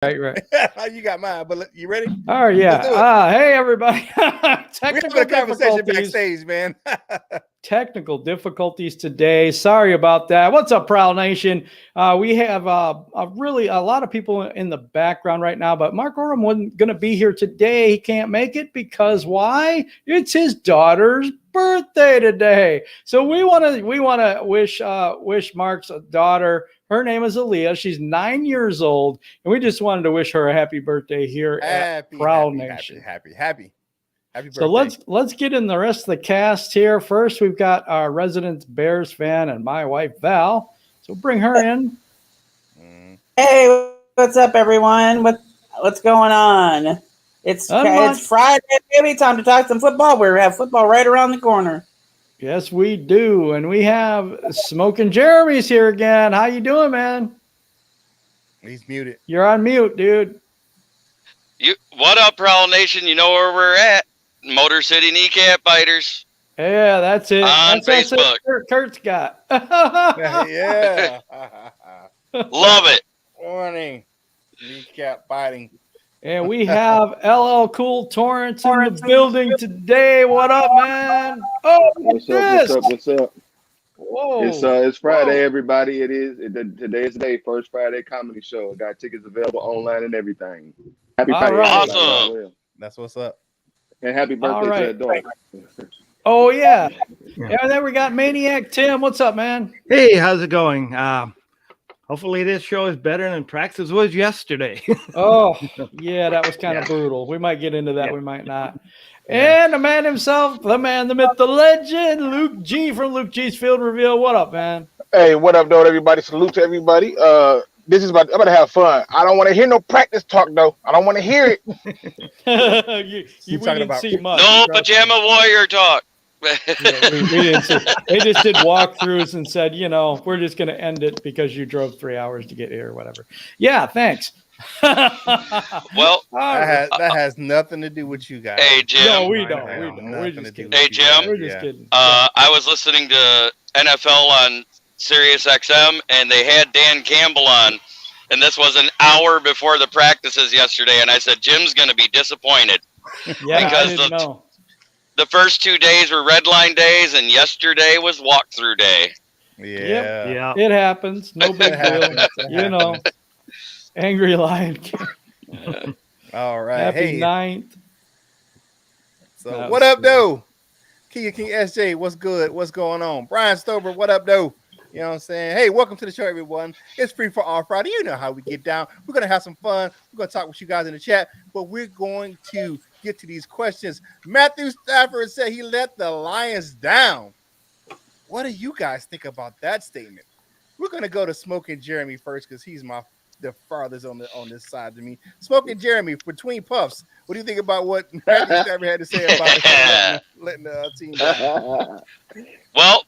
Right. You got mine, but you ready? Oh yeah. Hey everybody. We're Technical having a conversation difficulties. backstage, man. Technical difficulties today. Sorry about that. What's up, Prowl Nation? We have really a lot of people in the background right now, but Mark Oram wasn't going to be here today. He can't make it because why? It's his daughter's birthday today. So we want to wish Mark's daughter. Her name is Aaliyah. She's 9 years old, and we just wanted to wish her a happy birthday here at Prowl Nation. Happy birthday. So let's get in the rest of the cast here. First, we've got our resident Bears fan and my wife Val. So bring her in. Hey, what's up, everyone? What's going on? It's Friday, baby. Time to talk some football. We have football right around the corner. Yes, we do, and we have Smoking Jeremy's here again. How you doing, man? He's muted. You're on mute, dude. What up, Prowl Nation? You know where we're at. Motor City Kneecap Biters. Yeah, that's it. On that's Facebook. Kurt's got. Yeah. Love it. Morning. Kneecap biting. And we have LL Cool Torrance in the building today. What up, man? Oh, What's up? Whoa. It's Friday, everybody. Today is the day, first Friday comedy show. I got tickets available online and everything. Happy Friday. Right. Awesome. That's what's up. And happy birthday to the daughter. Oh, yeah. And then we got Maniac Tim. What's up, man? Hey, how's it going? Hopefully this show is better than practice was yesterday. Oh, yeah, that was kind of brutal. We might get into that. Yeah. We might not. Yeah. And the man himself, the man, the myth, the legend, Luke G from Luke G's Field Reveal. What up, man? Hey, what up, though, everybody? Salute to everybody. I'm about to have fun. I don't want to hear no practice talk, though. I don't want to hear it. you talking about see much. No pajama warrior talk. Yeah, we didn't see. They just did walkthroughs and said, we're just going to end it because you drove 3 hours to get here or whatever. Yeah, thanks. Well, that has nothing to do with you guys. Hey, Jim. No, we don't. We're just kidding. Hey, Jim. We're just kidding. I was listening to NFL on Sirius XM, and they had Dan Campbell on, and this was an hour before the practices yesterday, and I said, Jim's going to be disappointed. Yeah, because I didn't know. The first 2 days were red line days, and yesterday was walkthrough day. Yeah. It happens. No big deal. Angry Lion King. All right. Happy 9th. So what up, though? King SJ, what's good? What's going on? Brian Stober, what up, though? You know what I'm saying? Hey, welcome to the show, everyone. It's Free for All Friday. You know how we get down. We're going to have some fun. We're going to talk with you guys in the chat, but we're going to get to these questions. Matthew Stafford said he let the Lions down. What do you guys think about that statement? We're going to go to Smoking Jeremy first because he's the farthest on this side to me. Smoking Jeremy, between puffs, what do you think about what Matthew Stafford had to say about letting the team down? Well,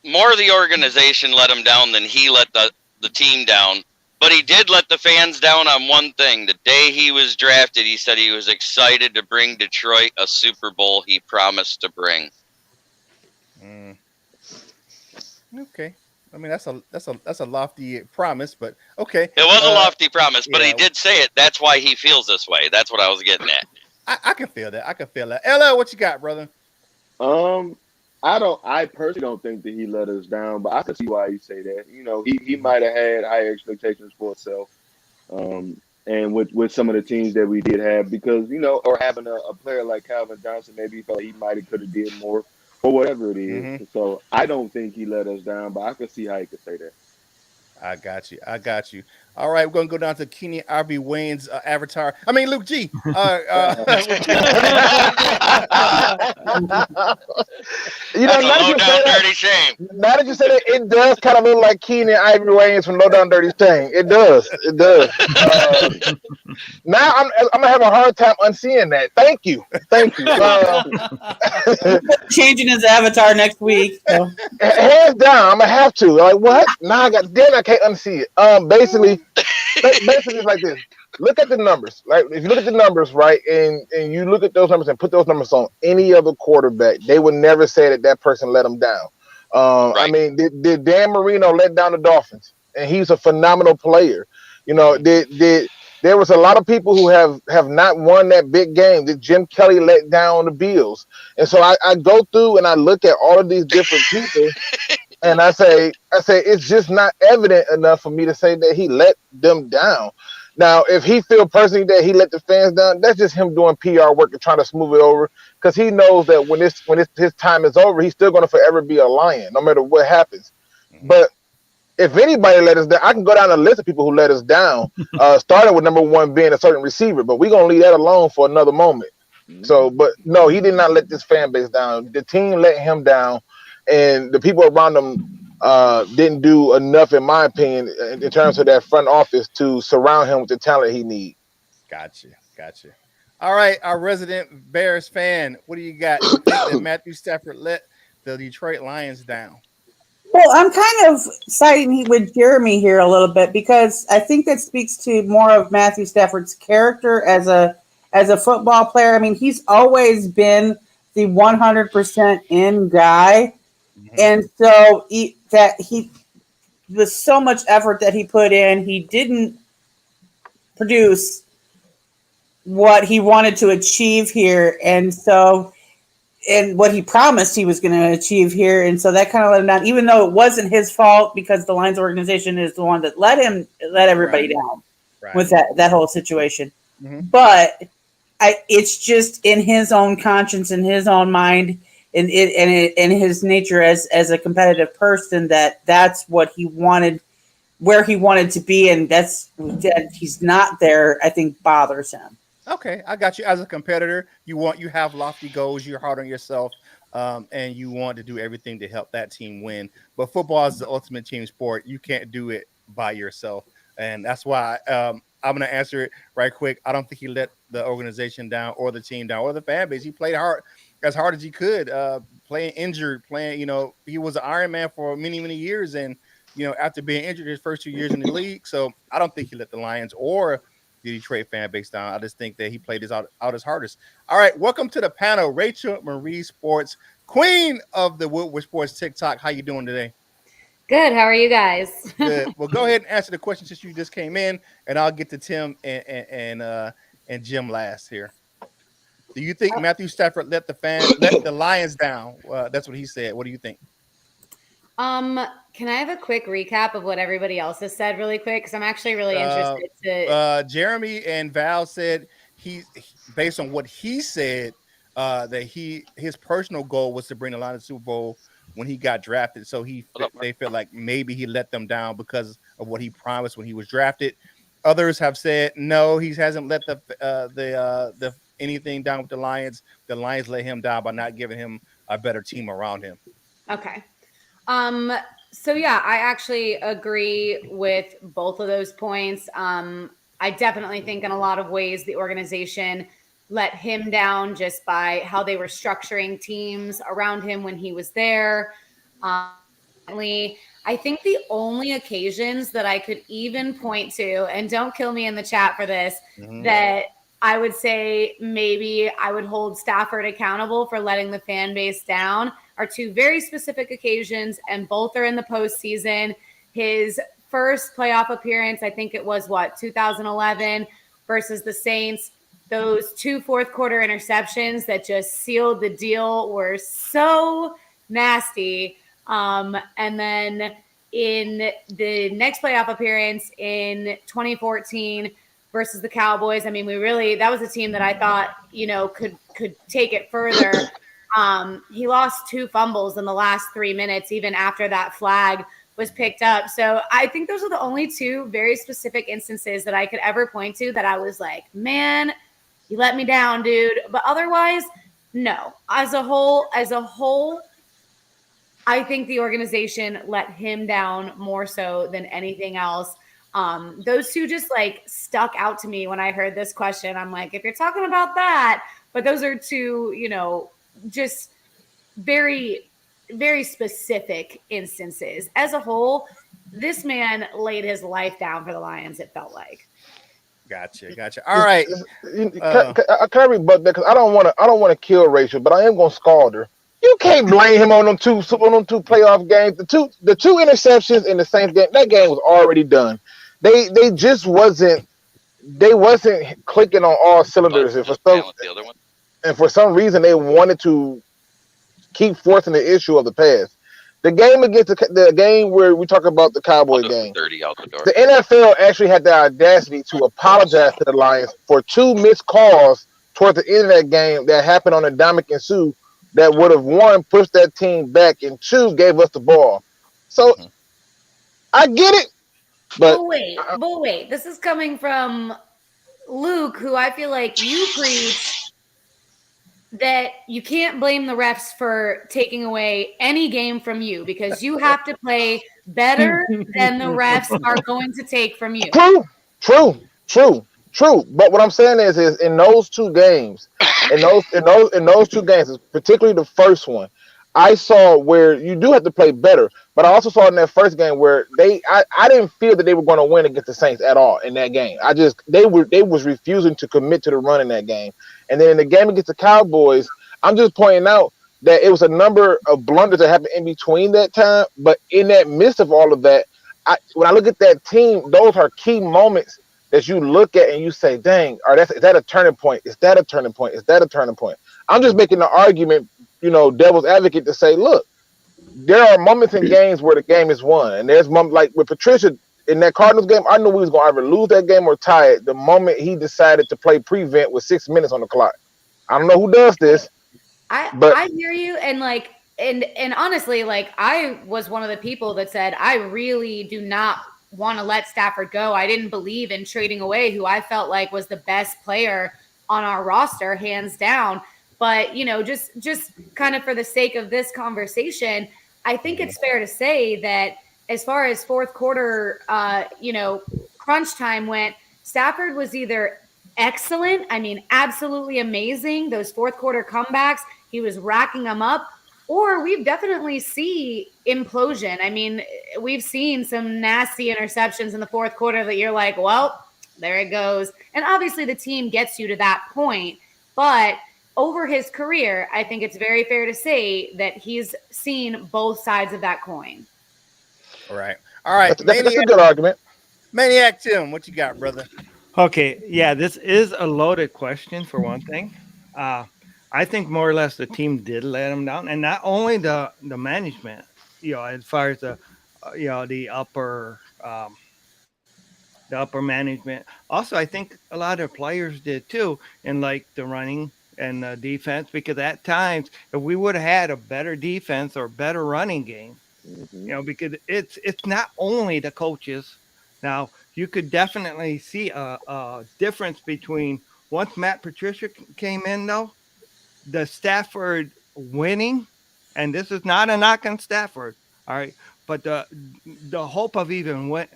more of the organization let him down than he let the team down. But he did let the fans down on one thing. The day he was drafted, he said he was excited to bring Detroit a Super Bowl he promised to bring. Okay. I mean, that's a lofty promise, but okay. It was a lofty promise, but he did say it. That's why he feels this way. That's what I was getting at. I can feel that. LL, what you got, brother? I personally don't think that he let us down, but I can see why you say that. He might have had higher expectations for himself, and with some of the teams that we did have, because or having a player like Calvin Johnson, maybe he felt like he might have could have did more or whatever it is. Mm-hmm. So I don't think he let us down, but I can see how he could say that. I got you. All right, we're gonna go down to Kenny Ivory Wayne's avatar. I mean, Luke G. Now that you say that, it does kind of look like Keenan Ivory Wayans from Low Down Dirty Shame. It does. Now I'm gonna have a hard time unseeing that. Thank you. Changing his avatar next week. Hands down, I'm gonna have to. Like what? Now I can't unsee it. Basically it's like this. Look at the numbers. Like if you look at the numbers, right, and you look at those numbers and put those numbers on any other quarterback, they would never say that person let them down. Right. I mean, did Dan Marino let down the Dolphins? And he's a phenomenal player. You know, there was a lot of people who have not won that big game that Jim Kelly let down the Bills. And so I go through and I look at all of these different people and I say it's just not evident enough for me to say that he let them down. Now, if he feel personally that he let the fans down, that's just him doing PR work and trying to smooth it over, because he knows that when his time is over, he's still going to forever be a Lion, no matter what happens. But if anybody let us down, I can go down a list of people who let us down, starting with number one being a certain receiver, but we're going to leave that alone for another moment. So, but no, he did not let this fan base down. The team let him down, and the people around him didn't do enough, in my opinion, in terms of that front office to surround him with the talent he needs. Gotcha. All right, our resident Bears fan, what do you got? You think that Matthew Stafford let the Detroit Lions down? Well, I'm kind of siding with Jeremy here a little bit, because I think that speaks to more of Matthew Stafford's character as a football player. I mean, he's always been the 100% in guy. And so with so much effort that he put in, he didn't produce what he wanted to achieve here. And what he promised he was going to achieve here. And so that kind of let him down, even though it wasn't his fault, because the Lions organization is the one that let everybody down with that whole situation. But it's just in his own conscience, in his own mind, and his nature as a competitive person, that's what he wanted, where he wanted to be, and that he's not there, I think bothers him. Okay, I got you. As a competitor, you have lofty goals, you're hard on yourself, and you want to do everything to help that team win. But football is the ultimate team sport. You can't do it by yourself, and that's why I'm going to answer it right quick. I don't think he let the organization down or the team down or the fan base. He played as hard as he could, playing injured, he was an Iron Man for many, many years. And, after being injured his first 2 years in the league. So I don't think he let the Lions or the Detroit fan base down. I just think that he played out his hardest. All right. Welcome to the panel, Rachel Marie Sports, queen of the Woodward Sports TikTok. How you doing today? Good. How are you guys? Good. Well, go ahead and answer the question since you just came in, and I'll get to Tim and Jim last here. Do you think Matthew Stafford let the Lions down? That's what he said. What do you think? Can I have a quick recap of what everybody else has said really quick? Because I'm actually really interested to. Jeremy and Val said he based on what he said, that his personal goal was to bring the Lions to the Super Bowl when he got drafted. So they felt like maybe he let them down because of what he promised when he was drafted. Others have said no, he hasn't let the anything down with the Lions. The Lions let him down by not giving him a better team around him. Okay. So yeah, I actually agree with both of those points. I definitely think in a lot of ways the organization let him down just by how they were structuring teams around him when he was there. I think the only occasions that I could even point to, and don't kill me in the chat for this, that I would say maybe I would hold Stafford accountable for letting the fan base down are two very specific occasions, and both are in the postseason. His first playoff appearance, I think it was 2011 versus the Saints. Those 2 fourth quarter interceptions that just sealed the deal were so nasty. And then in the next playoff appearance in 2014 versus the Cowboys, I mean, that was a team that I thought, could take it further. He lost 2 fumbles in the last 3 minutes, even after that flag was picked up. So I think those are the only 2 very specific instances that I could ever point to that I was like, man, you let me down, dude. But otherwise, no. As a whole, I think the organization let him down more so than anything else. Those 2 just stuck out to me when I heard this question. I'm like, if you're talking about that, but those are 2, just very, very specific instances. As a whole, this man laid his life down for the Lions, it felt like. Gotcha. All right. Can I rebut that? Because I don't want to kill Rachel, but I am going to scald her. You can't blame him on them two playoff games. The two interceptions in the Saints game. That game was already done. they just wasn't clicking on all cylinders, and for some reason they wanted to keep forcing the issue of the past. The game against the game where we talk about the Cowboy game, 30 out the door. the NFL actually had the audacity to apologize to the Lions for 2 missed calls toward the end of that game that happened on Ndamukong Suh that would have, 1, pushed that team back, and 2, gave us the ball. So I get it, but wait. This is coming from Luke, who I feel like you preach that you can't blame the refs for taking away any game from you because you have to play better than the refs are going to take from you. True. But what I'm saying is in those 2 games, in those 2 games, particularly the first one, I saw where you do have to play better. But I also saw in that first game where I didn't feel that they were going to win against the Saints at all in that game. They was refusing to commit to the run in that game. And then in the game against the Cowboys, I'm just pointing out that it was a number of blunders that happened in between that time. But in that midst of all of that, when I look at that team, those are key moments that you look at and you say, dang, is that a turning point? Is that a turning point? Is that a turning point? I'm just making the argument, devil's advocate to say, look, there are moments in games where the game is won. And there's moments like with Patricia in that Cardinals game, I knew we was going to either lose that game or tie it the moment he decided to play prevent with 6 minutes on the clock. I don't know who does this. I hear you. And honestly, I was one of the people that said, I really do not want to let Stafford go. I didn't believe in trading away who I felt like was the best player on our roster, hands down. But, just kind of for the sake of this conversation, I think it's fair to say that as far as fourth quarter, crunch time went, Stafford was either excellent, absolutely amazing, those fourth quarter comebacks, he was racking them up, or we've definitely seen implosion. We've seen some nasty interceptions in the fourth quarter that you're like, well, there it goes. And obviously the team gets you to that point, but over his career, I think it's very fair to say that he's seen both sides of that coin. All right. That's a good argument. Maniac Tim, what you got, brother? Okay. Yeah, this is a loaded question for one thing. I think more or less the team did let him down, and not only the management, as far as the upper management. Also, I think a lot of players did too, in like the running and the defense, because at times if we would have had a better defense or better running game, because it's not only the coaches. Now you could definitely see a difference between once Matt Patricia came in, though, the Stafford winning, and this is not a knock on Stafford, all right, but the hope of even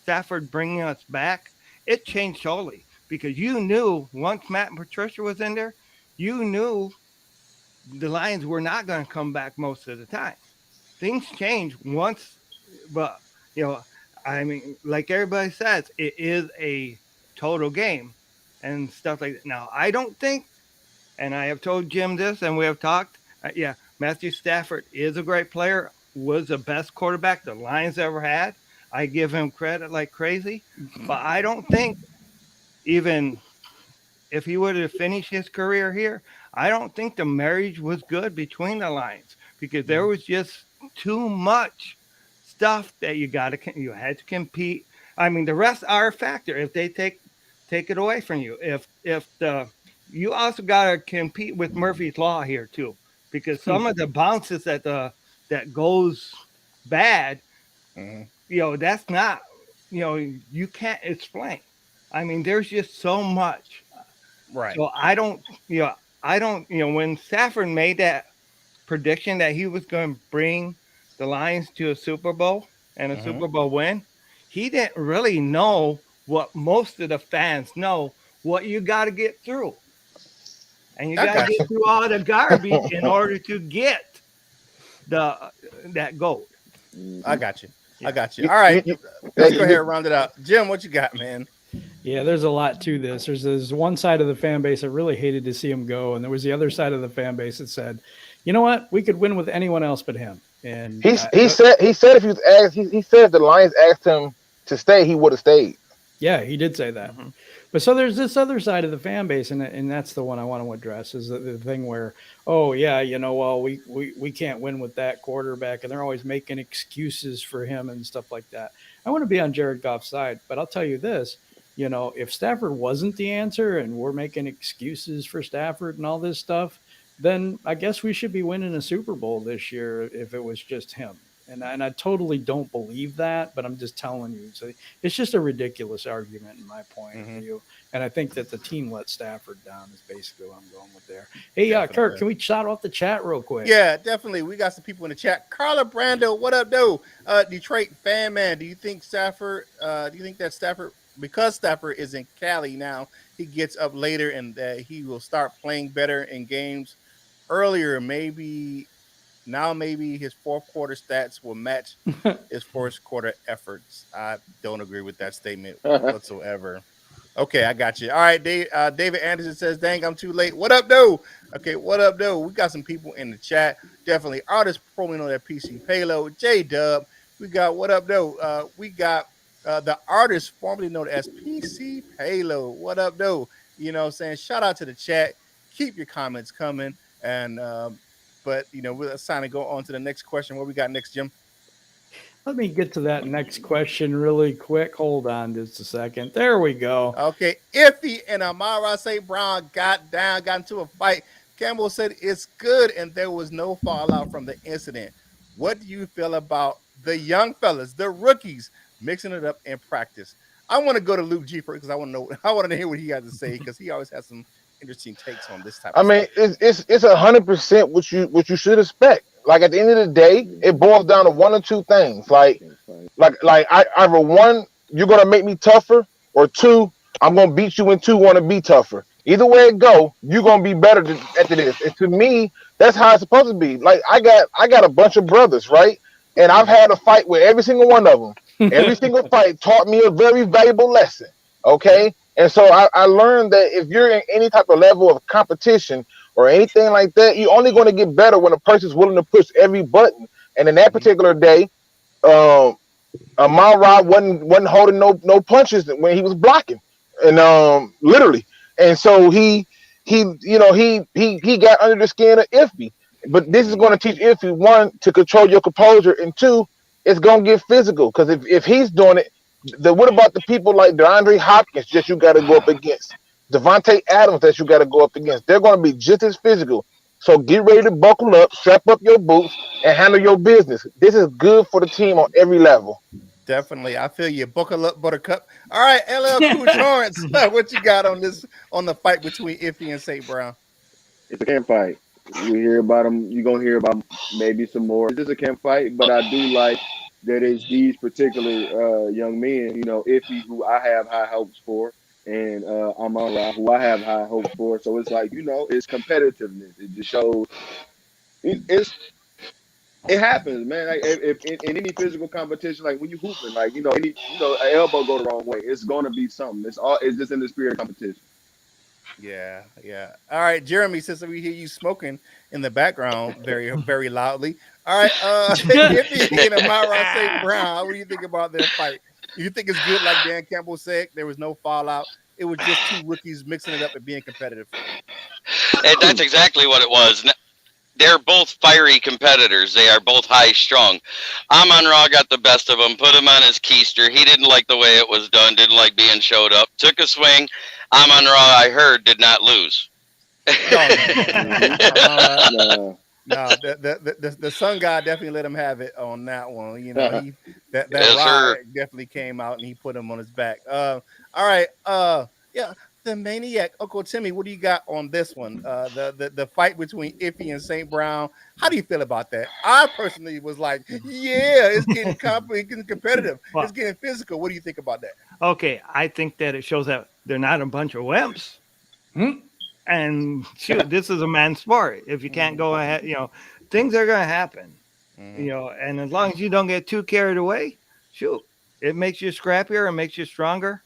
Stafford bringing us back, it changed totally, because you knew once Matt Patricia was in there, you knew the Lions were not going to come back most of the time. Things change once, but like everybody says, it is a total game and stuff like that. Now, I don't think, and I have told Jim this, and we have talked, Matthew Stafford is a great player, was the best quarterback the Lions ever had. I give him credit like crazy, but I don't think even if he would have finished his career here, I don't think the marriage was good between the Lions, because there was just too much stuff that you had to compete. The rest are a factor if they take it away from you. You also got to compete with Murphy's Law here too, because some of the bounces that goes bad, that's not, you can't explain. There's just so much. Right. So I don't, when Stafford made that prediction that he was going to bring the Lions to a Super Bowl and a Super Bowl win, he didn't really know what most of the fans know, what you got to get through. And you got to get through all the garbage in order to get that gold. I got you. All right. Let's go ahead and round it out. Jim, what you got, man? Yeah, there's a lot to this. There's one side of the fan base that really hated to see him go, and there was the other side of the fan base that said, you know what, we could win with anyone else but him. And he said if the Lions asked him to stay, he would have stayed. Yeah, he did say that. Mhm. But so there's this other side of the fan base, and that's the one I want to address is the thing where, oh yeah, well we can't win with that quarterback, and they're always making excuses for him and stuff like that. I want to be on Jared Goff's side, but I'll tell you this, if Stafford wasn't the answer and we're making excuses for Stafford and all this stuff, then I guess we should be winning a Super Bowl this year if it was just him. And I totally don't believe that, but I'm just telling you. So it's just a ridiculous argument in my point of view. And I think that the team let Stafford down is basically what I'm going with there. Hey, Kirk, can we shout out the chat real quick? Yeah, definitely. We got some people in the chat. Carla Brando, what up, though? Detroit fan man, do you think that Stafford, because Stafford is in Cali now, he gets up later and he will start playing better in games earlier? Maybe his fourth quarter stats will match his first quarter efforts. I don't agree with that statement whatsoever. Okay, I got you. All right, David Anderson says, dang, I'm too late. What up, though? Okay, what up, though? We got some people in the chat. Definitely artists formerly known as PC Payload, J-Dub. We got, what up, though? We got the artist formerly known as PC Payload. What up, though? You know what I'm saying? Shout out to the chat. Keep your comments coming. And, but, we're trying to go on to the next question. What we got next, Jim? Let me get to that next question really quick. Hold on just a second. There we go. Okay. Iffy and Amara St. Brown got into a fight. Campbell said it's good and there was no fallout from the incident. What do you feel about the young fellas, the rookies, mixing it up in practice? I want to go to Luke G first because I want to hear what he has to say because he always has some interesting takes on this type of stuff. It's 100% what you should expect. Like at the end of the day, it boils down to one or two things. Like either one, you're gonna make me tougher, or two, I'm gonna beat you, and two, want to be tougher. Either way it go, you're gonna be better after this. And to me, that's how it's supposed to be. Like I got a bunch of brothers, right? And I've had a fight with every single one of them. Every single fight taught me a very valuable lesson. Okay. And so I learned that if you're in any type of level of competition or anything like that, you're only going to get better when a person's willing to push every button. And in that particular day, Amon-Ra wasn't holding no punches when he was blocking, and literally. And so he got under the skin of Iffy. But this is going to teach Iffy, one, to control your composure, and two, it's going to get physical. Because if he's doing it, what about the people like DeAndre Hopkins that you got to go up against? Devontae Adams that you got to go up against? They're going to be just as physical. So get ready to buckle up, strap up your boots, and handle your business. This is good for the team on every level. Definitely. I feel you. Buckle up, Buttercup. All right, LL Cool Torrance, what you got on the fight between Iffy and St. Brown? It's a camp fight. We hear about them. You're going to hear about maybe some more. It's just a camp fight, but I do like that it's these particular young men, Iffy, who I have high hopes for, and Amon-Ra, who I have high hopes for. So it's like, it's competitiveness. It just shows it happens, man. Like if in any physical competition, like when you hooping, like an elbow go the wrong way, it's gonna be something. It's just in the spirit of competition. Yeah. All right, Jeremy, since we hear you smoking in the background very, very loudly. All right, Iffy and Amon-Ra St. Brown, what do you think about their fight? Do you think it's good, like Dan Campbell said? There was no fallout. It was just two rookies mixing it up and being competitive. And that's exactly what it was. They're both fiery competitors. They are both high-strung. Amon-Ra got the best of him, put him on his keister. He didn't like the way it was done, didn't like being showed up. Took a swing. Amon-Ra, I heard, did not lose. No, the sun god definitely let him have it on that one. That Yes, ride sir. definitely came out and he put him on his back. All right, the Maniac, Uncle Timmy, what do you got on this one? The fight between Iffy and St. Brown. How do you feel about that? I personally was like, yeah, it's getting competitive. Well, It's getting physical. What do you think about that? Okay, I think that it shows that they're not a bunch of wimps. And shoot, this is a man's sport. If you can't go ahead, things are going to happen. And as long as you don't get too carried away, shoot, it makes you scrappier and makes you stronger.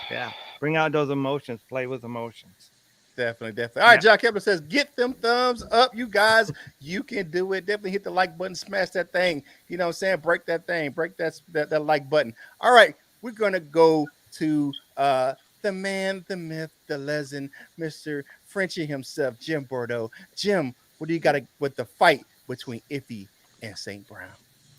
Yeah, bring out those emotions, play with emotions. Definitely. All right, John Kepler says, get them thumbs up, you guys. You can do it. Definitely hit the like button, smash that thing. You know what I'm saying? Break that thing. Break that like button. All right. we're gonna go to the man, the myth, the legend, Mr. Frenchie himself, Jim Bordeaux. Jim, what do you got with the fight between Iffy and St. Brown?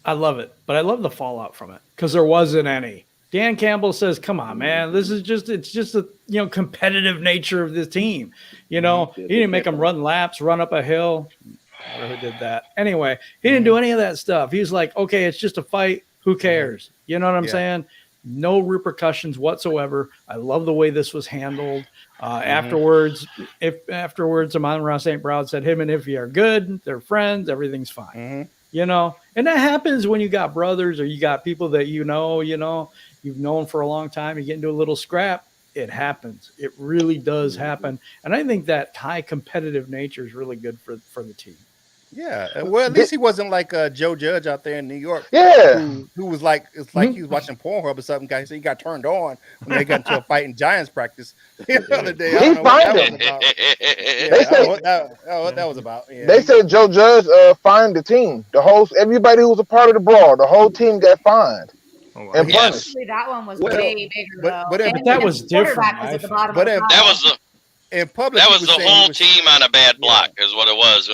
I love it, but I love the fallout from it because there wasn't any. Dan Campbell says, "Come on, man, this is it's just a competitive nature of the team. He didn't make them run laps, run up a hill. I don't know who did that. Anyway, he didn't do any of that stuff. He's like, okay, it's just a fight. Who cares? You know what I'm saying? No repercussions whatsoever. I love the way this was handled. Afterwards, Amon-Ra St. Brown said him and Iffy are good. They're friends. Everything's fine. And that happens when you got brothers or you got people that you've known for a long time. You get into a little scrap. It happens. It really does happen. And I think that high competitive nature is really good for the team. Yeah, well, at least he wasn't like Joe Judge out there in New York. Yeah, who was like he was watching Pornhub or something. Guys, so he got turned on when they got into a fight in Giants practice the other day. I don't know what that was about. They said what that was about. Yeah. They said Joe Judge fined the team. Everybody who was a part of the brawl, the whole team got fined. Oh, wow. And Yes. punished. Actually, that one was way bigger though. but And that the was different, quarterback was I at the think. bottom But of the That pile. was the in public. that he was the saying he whole was- team on a bad block, is what it was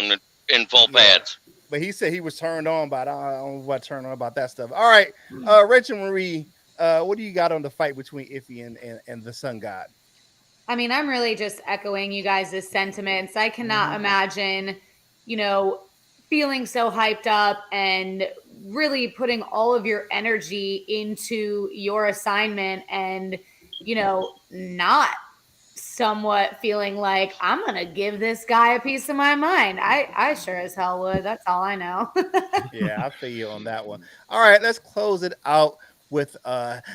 in full pads. But he said he was turned on by I don't know what turned on about that stuff. All right, Rachel Marie, what do you got on the fight between Iffy and the Sun God? I mean, I'm really just echoing you guys' sentiments. I cannot imagine, feeling so hyped up and really putting all of your energy into your assignment and, not somewhat feeling like I'm going to give this guy a piece of my mind. I sure as hell would. That's all I know. Yeah, I feel you on that one. All right, let's close it out with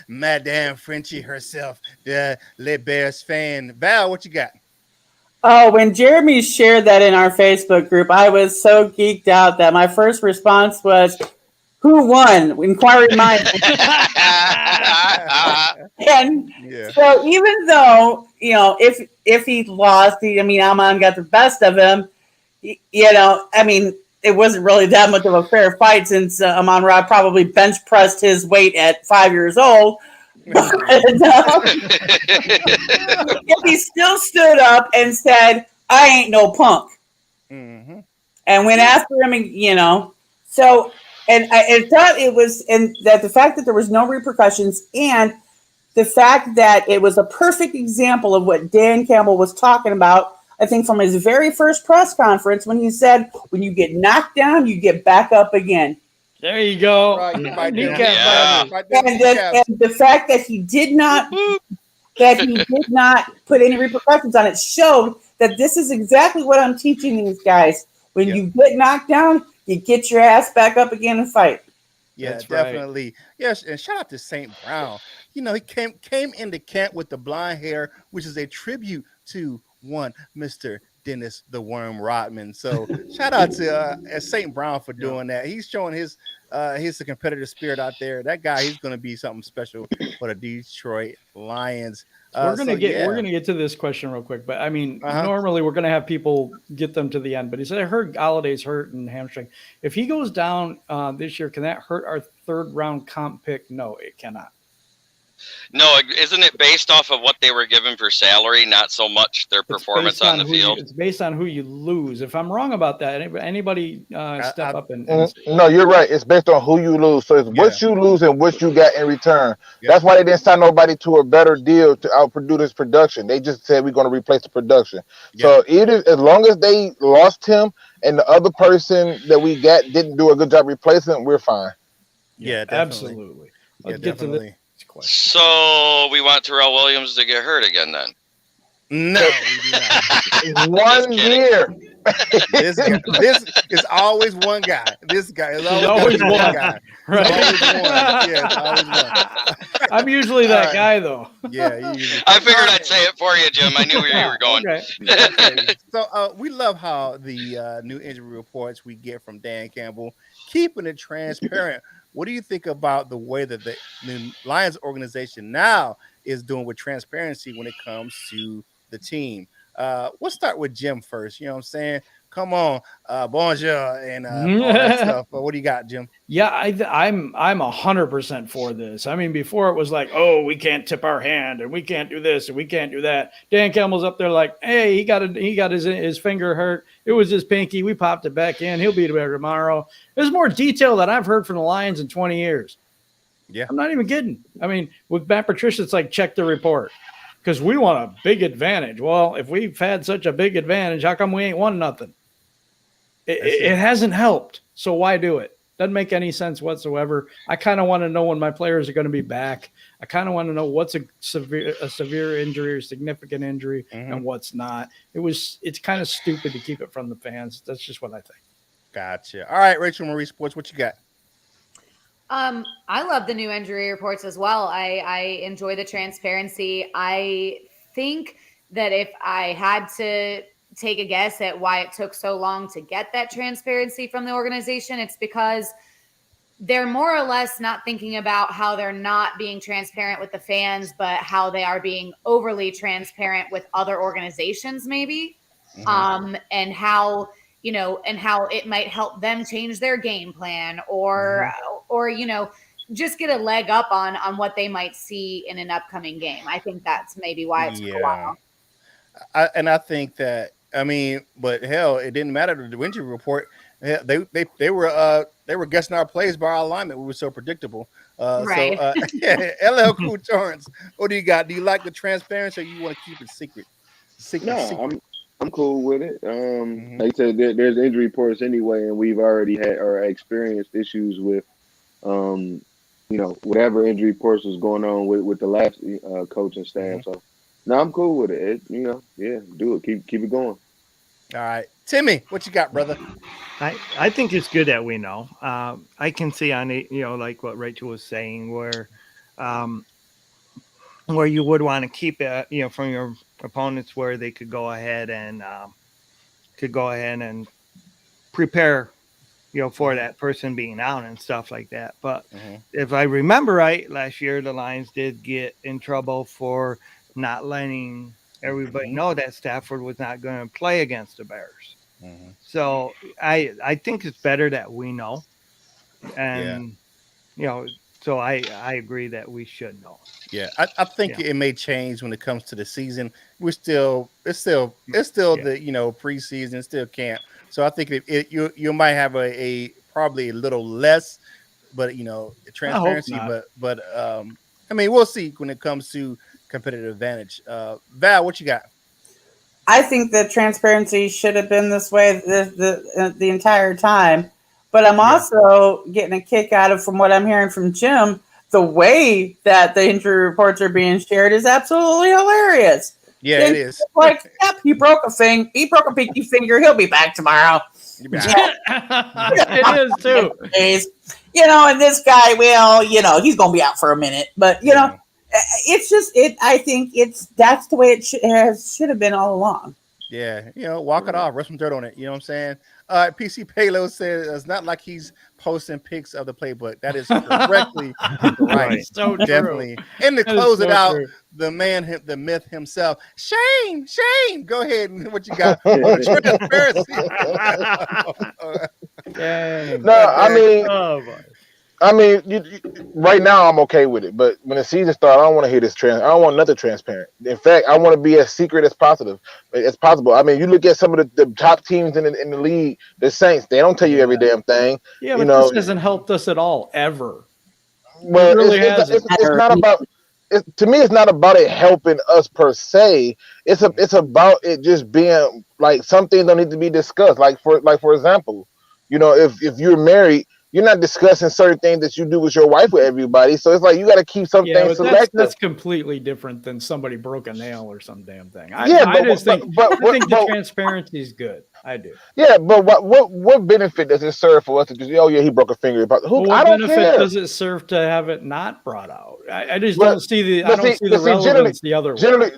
Madame Frenchie herself, the Le Bears fan. Val, what you got? Oh, when Jeremy shared that in our Facebook group, I was so geeked out that my first response was, "Who won?" Inquiring mind. And Yeah. so even though, if he lost, Amon got the best of him, it wasn't really that much of a fair fight since Amon-Ra probably bench pressed his weight at 5 years old. But he still stood up and said, "I ain't no punk," Mm-hmm. and went after him, So, and I thought it was, and that the fact that there was no repercussions and the fact that it was a perfect example of what Dan Campbell was talking about, I think from his very first press conference when he said, when you get knocked down, you get back up again. There you go. Right, right there. Yeah. Right there. And the fact that he did not put any repercussions on it showed that this is exactly what I'm teaching these guys. When you get knocked down, you get your ass back up again and fight. Yeah, That's right. definitely. Yes, and shout out to St. Brown. He came into camp with the blonde hair, which is a tribute to one Mr. Dennis the Worm Rodman. So shout out to St. Brown for doing that. He's showing his competitive spirit out there. That guy, he's going to be something special for the Detroit Lions. We're gonna get to this question real quick, but I mean, normally we're gonna have people get them to the end. But he said, "I heard Galladay's hurt and hamstring. If he goes down this year, can that hurt our third round comp pick?" No, it cannot. No, isn't it based off of what they were given for salary, not so much their performance on the field? It's based on who you lose. If I'm wrong about that, anybody step up and No, you're right. It's based on who you lose. So it's what you lose and what you got in return. Yeah. That's why they didn't sign nobody to a better deal to outproduce his production. They just said we're going to replace the production. Yeah. So as long as they lost him and the other person that we got didn't do a good job replacing him, we're fine. Yeah, definitely. absolutely. Let's get to this question. So we want Terrell Williams to get hurt again then? No, we do not. 1 year. This is always one guy. This guy is always one guy. Right. Always one. Yeah, it's always one. I'm usually that guy, though. Yeah, you usually. I figured I'd say it for you, Jim. I knew where you were going. Okay. So we love how the new injury reports we get from Dan Campbell, keeping it transparent. What do you think about the way that the Lions organization now is doing with transparency when it comes to the team? We'll start with Jim first. You know what I'm saying? Come on, bonjour and all that stuff. But what do you got, Jim? Yeah, I'm 100% for this. I mean, before it was like, oh, we can't tip our hand and we can't do this and we can't do that. Dan Campbell's up there like, hey, he got his finger hurt. It was his pinky. We popped it back in. He'll be better tomorrow. There's more detail that I've heard from the Lions in 20 years. Yeah, I'm not even kidding. I mean, with Matt Patricia, it's like check the report because we want a big advantage. Well, if we've had such a big advantage, how come we ain't won nothing? It hasn't helped. So why do it? Doesn't make any sense whatsoever. I kind of want to know when my players are going to be back. I kind of want to know what's a severe injury or significant injury and what's not. It's kind of stupid to keep it from the fans. That's just what I think. Gotcha. All right, Rachel Marie Sports, what you got? I love the new injury reports as well. I enjoy the transparency. I think that if I had to take a guess at why it took so long to get that transparency from the organization, it's because they're more or less not thinking about how they're not being transparent with the fans, but how they are being overly transparent with other organizations, maybe, and how it might help them change their game plan or just get a leg up on what they might see in an upcoming game. I think that's maybe why it took a while. I think that, I mean, but hell, it didn't matter to the injury report. They were guessing our plays by our alignment. We were so predictable. Right. LL Cool Torrance, what do you got? Do you like the transparency or you want to keep it secret? No, I'm cool with it. Like I said, there's injury reports anyway, and we've already had or experienced issues with, whatever injury reports was going on with the last coaching staff. So, no, I'm cool with it. Do it. Keep it going. All right, Timmy, what you got, brother? I think it's good that we know. I can see on it, like what Rachel was saying, where you would want to keep it, from your opponents, where they could go ahead and prepare, for that person being out and stuff like that. But if I remember right, last year the Lions did get in trouble for not letting everybody know that Stafford was not going to play against the Bears. So I think it's better that we know, and so I agree that we should know. Yeah, I think it may change when it comes to the season. It's still the preseason, it's still camp. So I think you might have a probably a little less, but transparency. But I mean, we'll see when it comes to competitive advantage. Val, what you got? I think that transparency should have been this way the entire time. But I'm also getting a kick out of, from what I'm hearing from Jim, the way that the injury reports are being shared is absolutely hilarious. Yeah, it is. Like, yep, he broke a pinky finger. He'll be back tomorrow. It is too. And this guy, he's going to be out for a minute. But, it's just I think that's the way it should have been all along. Yeah, walk it off, rub some dirt on it. You know what I'm saying? PC Payload says it's not like he's posting pics of the playbook. That is correctly right. So definitely. True. And to close it out, true. the man, the myth himself, Shane. Go ahead. What you got? Transparency. I mean, right now I'm okay with it, but when the season starts, I don't want to hear this I don't want nothing transparent. In fact, I want to be as secret as possible. I mean, you look at some of the top teams in the league, the Saints. They don't tell you every damn thing. Yeah, but this hasn't helped us at all ever. Well, it really hasn't. It's not about. To me, it's not about it helping us per se. It's about it just being like some things don't need to be discussed. Like for example, if you're married, you're not discussing certain things that you do with your wife with everybody. So it's like you got to keep some things selective. That's completely different than somebody broke a nail or some damn thing. I think the transparency is good. I do. Yeah, but what benefit does it serve for us to just he broke a finger? What benefit does it serve to have it not brought out? I just don't see the relevance the other way.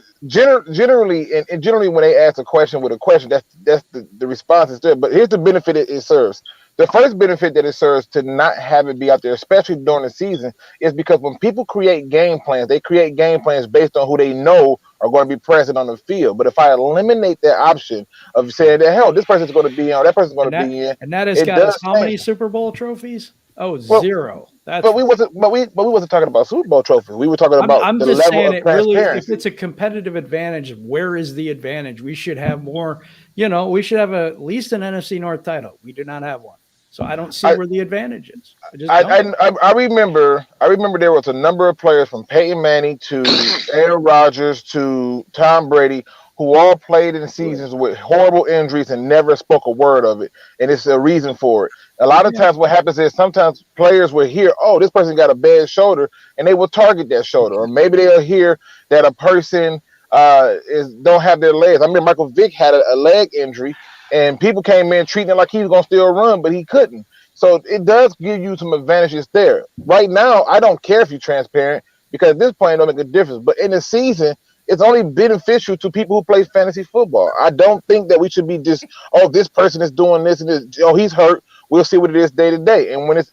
Generally, when they ask a question with a question, that's the response is there. But here's the benefit it serves. The first benefit that it serves to not have it be out there, especially during the season, is because when people create game plans, they create game plans based on who they know are going to be present on the field. But if I eliminate that option of saying that, hell, this person's going to be in, or that person's going to be in, and that has it got us does how many change. Super Bowl trophies? Oh, Well, zero. That's but we wasn't talking about Super Bowl trophies. We were talking about I'm the just level saying of it really, if transparency. it's a competitive advantage, where is the advantage? We should have more, we should have at least an NFC North title. We do not have one. So I don't see where the advantage is. I just don't. I remember there was a number of players from Peyton Manning to Aaron Rodgers to Tom Brady who all played in seasons with horrible injuries and never spoke a word of it. And it's a reason for it. A lot of times what happens is sometimes players will hear, oh, this person got a bad shoulder, and they will target that shoulder. Or maybe they'll hear that a person don't have their legs. I remember Michael Vick had a leg injury, and people came in treating it like he was going to still run, but he couldn't. So it does give you some advantages there. Right now, I don't care if you're transparent because at this point, it don't make a difference. But in the season, it's only beneficial to people who play fantasy football. I don't think that we should be just, oh, this person is doing this and this. Oh, he's hurt. We'll see what it is day to day. And when it's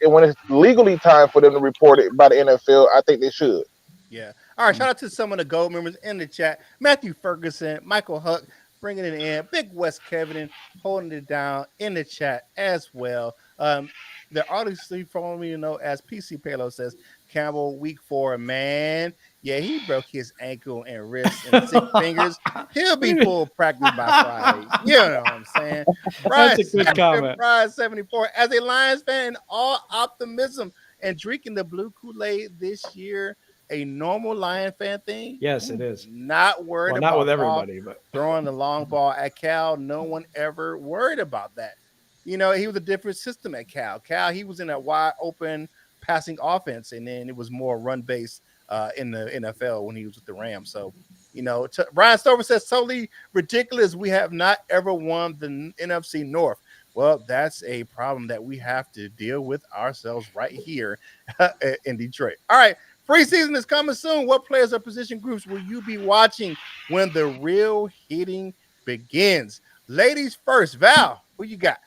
legally time for them to report it by the NFL, I think they should. Yeah. All right. Shout out to some of the gold members in the chat: Matthew Ferguson, Michael Huck, bringing it in, Big West Kevin holding it down in the chat as well. They're obviously following me, as PC Payload says, Campbell week 4, man. Yeah, he broke his ankle and wrist and 6 fingers. He'll be full practice by Friday. You know what I'm saying? That's a good comment. Pride 74. As a Lions fan, all optimism and drinking the blue Kool-Aid this year, a normal Lion fan thing. Yes, it is. Not worried about not with everybody, but throwing the long ball at Cal. No one ever worried about that. He was a different system at Cal. He was in a wide open passing offense, and then it was more run based in the NFL when he was with the Rams. So, Brian Stover says totally ridiculous. We have not ever won the NFC North. Well, that's a problem that we have to deal with ourselves right here in Detroit. All right. Preseason is coming soon. What players or position groups will you be watching when the real hitting begins? Ladies first. Val, who you got?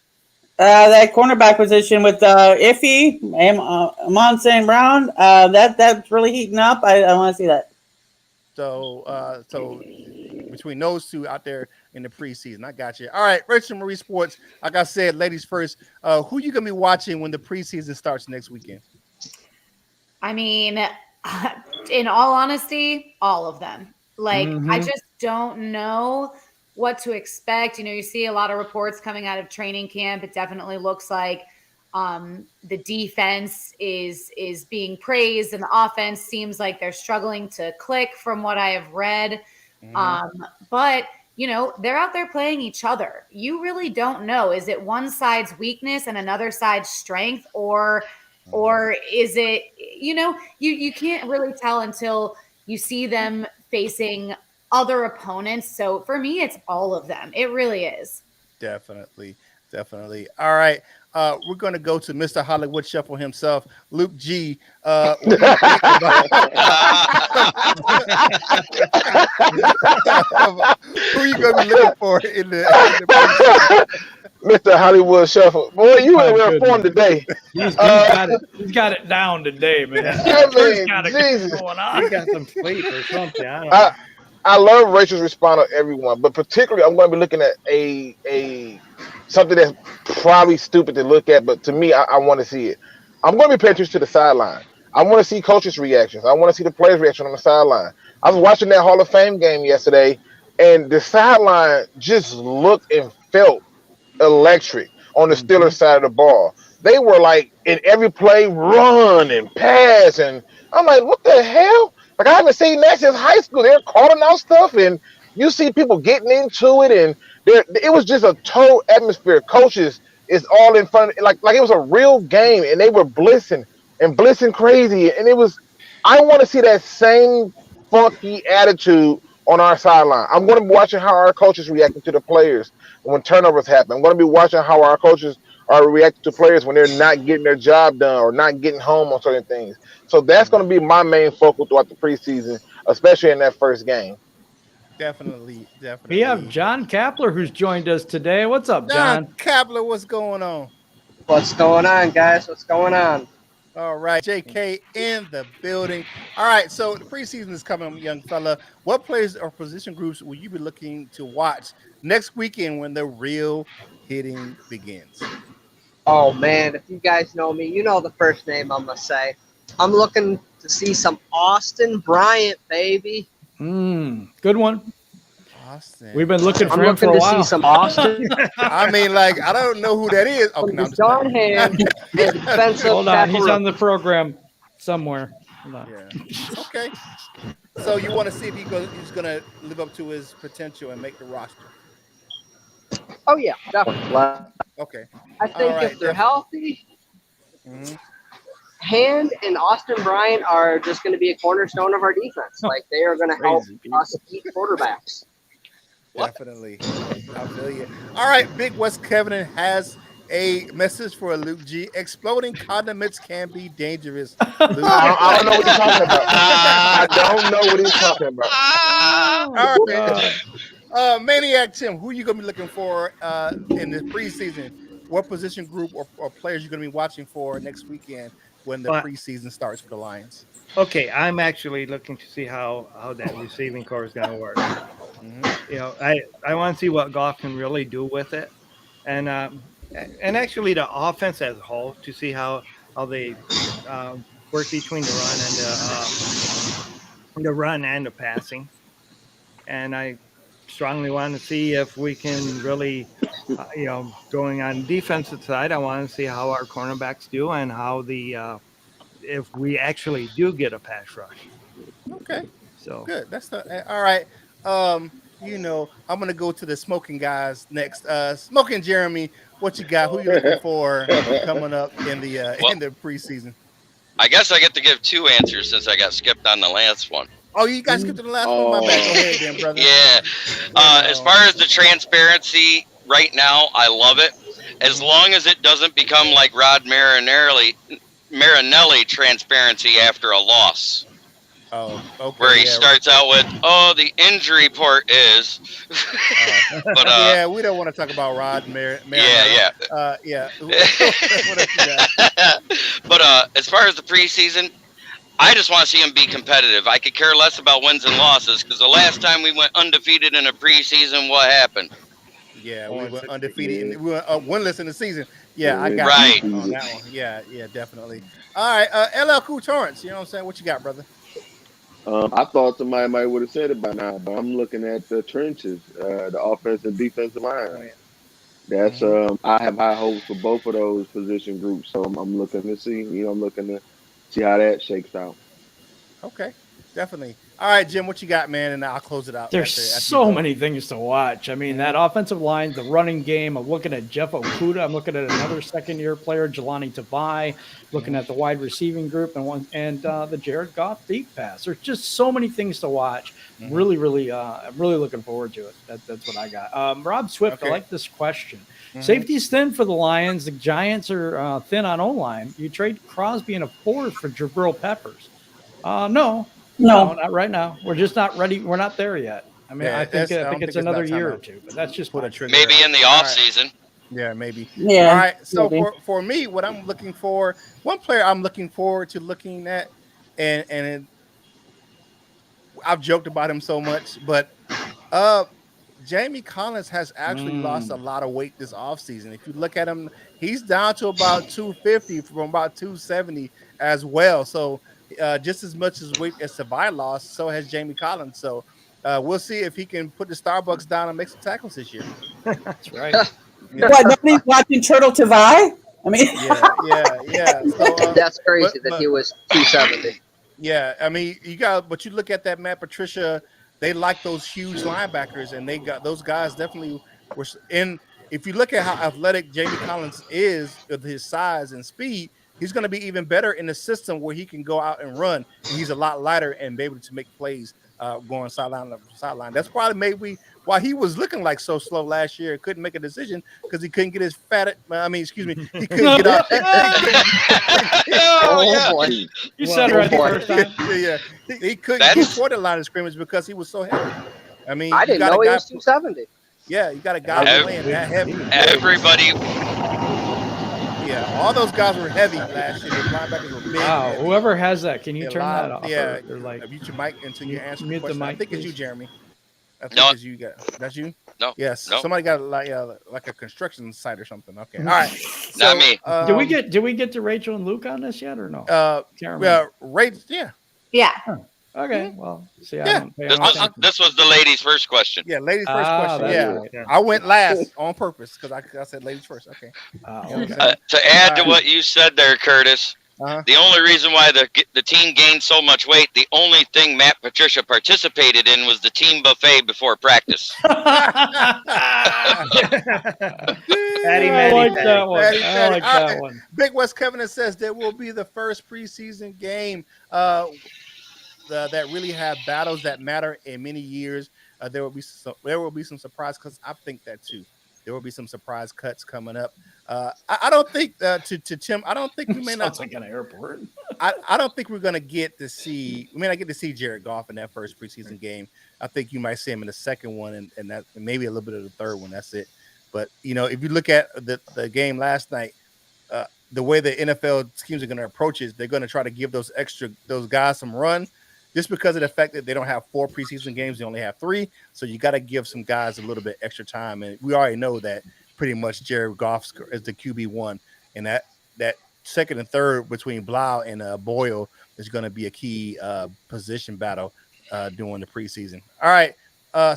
That cornerback position with Iffy, Amon St. Brown, that's really heating up. I want to see that. So between those two out there in the preseason, I got you. All right, Rachel Marie Sports. Like I said, ladies first. Who you gonna be watching when the preseason starts next weekend? I mean, in all honesty, all of them. I just don't know what to expect. You see a lot of reports coming out of training camp. It definitely looks like the defense is being praised, and the offense seems like they're struggling to click from what I have read. But they're out there playing each other. You really don't know. Is it one side's weakness and another side's strength, or is it, you can't really tell until you see them facing other opponents. So for me, it's all of them. It really is. Definitely. All right. We're going to go to Mr. Hollywood Shuffle himself, Luke G. What do you think about who are you going to be looking for in the Mr. Hollywood Shuffle? Boy, you in rare form today. He's got it down today, man. Jesus. Going on. He got some sleep or something. I don't I, know. I love Rachel's response to everyone, but particularly I'm going to be looking at a something that's probably stupid to look at, but to me, I want to see it. I'm going to be paying attention to the sideline. I want to see coaches' reactions. I want to see the players' reaction on the sideline. I was watching that Hall of Fame game yesterday, and the sideline just looked and felt electric on the Steelers side of the ball. They were like in every play, run and pass, and I'm like, what the hell? Like, I haven't seen that since high school. They're calling out stuff, and you see people getting into it, and it was just a total atmosphere. Coaches is all in front, like it was a real game, and they were blitzing crazy, and it was. I want to see that same funky attitude on our sideline. I'm going to be watching how our coaches reacting to the players when turnovers happen. I'm going to be watching how our coaches are reacting to players when they're not getting their job done or not getting home on certain things. So that's going to be my main focal throughout the preseason, especially in that first game. Definitely. We have John Kapler who's joined us today. What's up, John? Kapler, what's going on? What's going on, guys? What's going on? All right, JK in the building. All right, so the preseason is coming, young fella. What players or position groups will you be looking to watch next weekend when the real hitting begins? Oh man, if you guys know me, you know the first name I'm gonna say. I'm looking to see some Austin Bryant, baby. Good one. Austin. We've been looking I'm for him for looking a to while. see some Austin I mean, like, I don't know who that is. Okay, from no, I'm the just playing. John Hand and defensive Hold on, he's tackle. on the program somewhere. Hold on. Yeah. Okay. So you want to see if he's going to live up to his potential and make the roster? Oh yeah, definitely. Okay. I think if they're healthy, Hand and Austin Bryant are just going to be a cornerstone of our defense. Like they are going to help us beat quarterbacks. Definitely. I feel you. All right, Big West Kevin has a message for Luke G. Exploding condiments can be dangerous. Luke. I don't know what he's talking about. I don't know what he's talking about. All right. Maniac Tim, who are you going to be looking for in the preseason? What position group or players you're going to be watching for next weekend when the preseason starts for the Lions? Okay, I'm actually looking to see how that receiving core is going to work. You know, I want to see what Goff can really do with it, and actually the offense as a whole to see how they work between the run and the passing, and I strongly want to see if we can really, going on the defensive side, I want to see how our cornerbacks do and how if we actually do get a pass rush. Okay. So good. That's all right. I'm gonna go to the smoking guys next. Smoking Jeremy, what you got? Who you looking for coming up in the preseason? I guess I get to give two answers since I got skipped on the last one. Oh, you guys skipped to the last one. My bad. Go ahead, then, brother. Yeah. As far as the transparency, right now, I love it. As long as it doesn't become like Rod Marinelli transparency after a loss. Oh, okay. Where he starts out with, the injury report is. But yeah, we don't want to talk about Rod Marinelli. Yeah. But as far as the preseason, I just want to see him be competitive. I could care less about wins and losses because the last time we went undefeated in a preseason, what happened? Yeah, we went undefeated. We went winless in the season. Yeah, I got right on that one. Yeah, definitely. All right, LL Cool Torrance. You know what I'm saying? What you got, brother? I thought somebody might would have said it by now, but I'm looking at the trenches, the offensive and defensive line. That's I have high hopes for both of those position groups, so I'm looking to see. I'm looking to see how that shakes out. Okay, definitely. All right, Jim, what you got, man? And I'll close it out. There's so many things to watch. I mean, that offensive line, the running game. I'm looking at Jeff Okuda. I'm looking at another second-year player, Jelani Tavai. Looking at the wide receiving group and the Jared Goff deep pass. There's just so many things to watch. Really, I'm really looking forward to it. That's what I got. Rob Swift, I like this question. Safety's thin for the Lions. The Giants are thin on O-line. You trade Crosby and a fourth for Jabril Peppers. No, not right now. We're just not ready. We're not there yet. I mean, I think it's another year or two, but that's just put a trigger. Maybe in the off season. Yeah, maybe. Yeah. All right. So maybe. for me, what I'm looking for, one player I'm looking forward to looking at, and I've joked about him so much, but Jamie Collins has actually lost a lot of weight this offseason. If you look at him, he's down to about 250 from about 270 as well. So just as much as weight as Tavai lost, so has Jamie Collins. So we'll see if he can put the Starbucks down and make some tackles this year. That's right. Yeah. What, nobody's watching Turtle Tavai? I mean, yeah. So, that's crazy that he was 270. Yeah, I mean, but you look at that Matt Patricia, they like those huge linebackers, and they got those guys definitely were in. If you look at how athletic Jamie Collins is with his size and speed, he's going to be even better in the system where he can go out and run. And he's a lot lighter and be able to make plays going sideline to sideline. That's probably maybe why he was looking like so slow last year. Couldn't make a decision because he couldn't get his he couldn't get up. Boy. You said it right the first time. Yeah. He couldn't get toward the line of scrimmage because he was so heavy. I mean, I didn't know he was 270. Yeah, you got a guy playing that heavy. Everybody. Yeah. All those guys were heavy last year. Those linebackers were big. Wow, Heavy. whoever has that, can you Yeah, turn that off? yeah, Or like mute your mic until you answer the mute the question. I mic, think it's you, please? Jeremy. I think No. it's you. That's you. No. Yes. No. Somebody got like a construction site or something. Okay. All right. Not me. Did we get to Rachel and Luke on this yet or no? Yeah. Yeah. Yeah. Okay. Well, see, I Yeah. don't pay This no was attention. this was the lady's first question. Yeah. Ladies first question. that's Yeah. right. Yeah. I went last on purpose because I said ladies first. Okay. Okay. To add All to right. what you said there, Curtis, Uh-huh. the only reason why the team gained so much weight, the only thing Matt Patricia participated in was the team buffet before practice. Patty, I Matty, like Patty. that one. Patty, I Patty. like All right. that one. Big West Covenant says there will be the first preseason game that really have battles that matter in many years. There will be some surprise because I think that too. There will be some surprise cuts coming up. I don't think to Tim. I don't think we may not. Sounds like an airport. I don't think we're gonna get to see. We may not get to see Jared Goff in that first preseason game. I think you might see him in the second one, and that and maybe a little bit of the third one. That's it. But if you look at the game last night, the way the NFL teams are going to approach it, they're going to try to give those guys some run, just because of the fact that they don't have 4 preseason games, they only have 3. So you got to give some guys a little bit extra time, and we already know that pretty much Jared Goff is the QB1, and that second and third between Blau and Boyle is going to be a key position battle during the preseason. All right,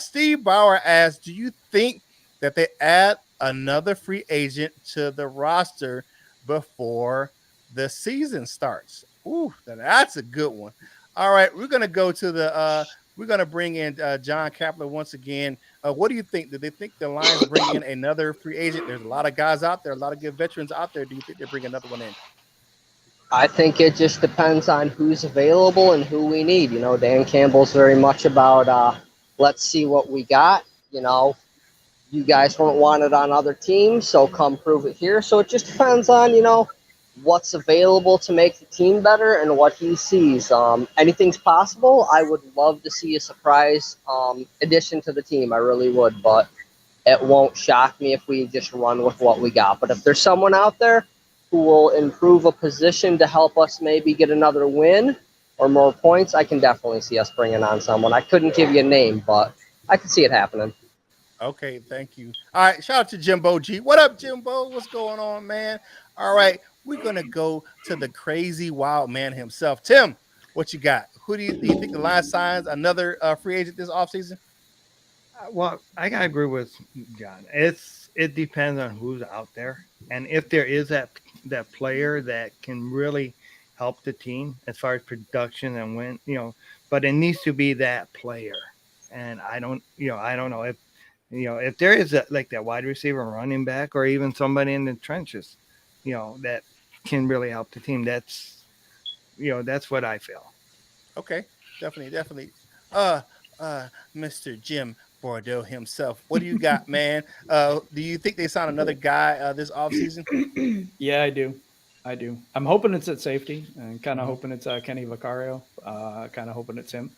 Steve Bauer asks, do you think that they add another free agent to the roster before the season starts? Ooh, that's a good one. All right, we're gonna go to we're gonna bring in John Kapler once again. What do you think? Do they think the Lions bring in another free agent? There's a lot of guys out there, a lot of good veterans out there. Do you think they bring another one in? I think it just depends on who's available and who we need. Dan Campbell's very much about let's see what we got. You guys weren't wanted on other teams, so come prove it here. So it just depends on, what's available to make the team better and what he sees. Anything's possible. I would love to see a surprise addition to the team. I really would, but it won't shock me if we just run with what we got. But if there's someone out there who will improve a position to help us maybe get another win or more points, I can definitely see us bringing on someone. I couldn't give you a name, but I can see it happening. Okay, thank you. All right, shout out to Jimbo G. What up, Jimbo? What's going on, man? All right, we're gonna go to the crazy wild man himself. Tim, what you got? Who do you think the Lions signs another free agent this offseason? Well, I gotta agree with John. It depends on who's out there, and if there is that player that can really help the team as far as production and win, but it needs to be that player. And I don't know if there is that wide receiver, running back, or even somebody in the trenches, that can really help the team. That's what I feel. Okay, definitely. Mr. Jim Bordeaux himself. What do you got, man? Do you think they sign another guy this offseason? Yeah, I do. I'm hoping it's at safety, and kind of hoping it's Kenny Vaccaro. Kind of hoping it's him.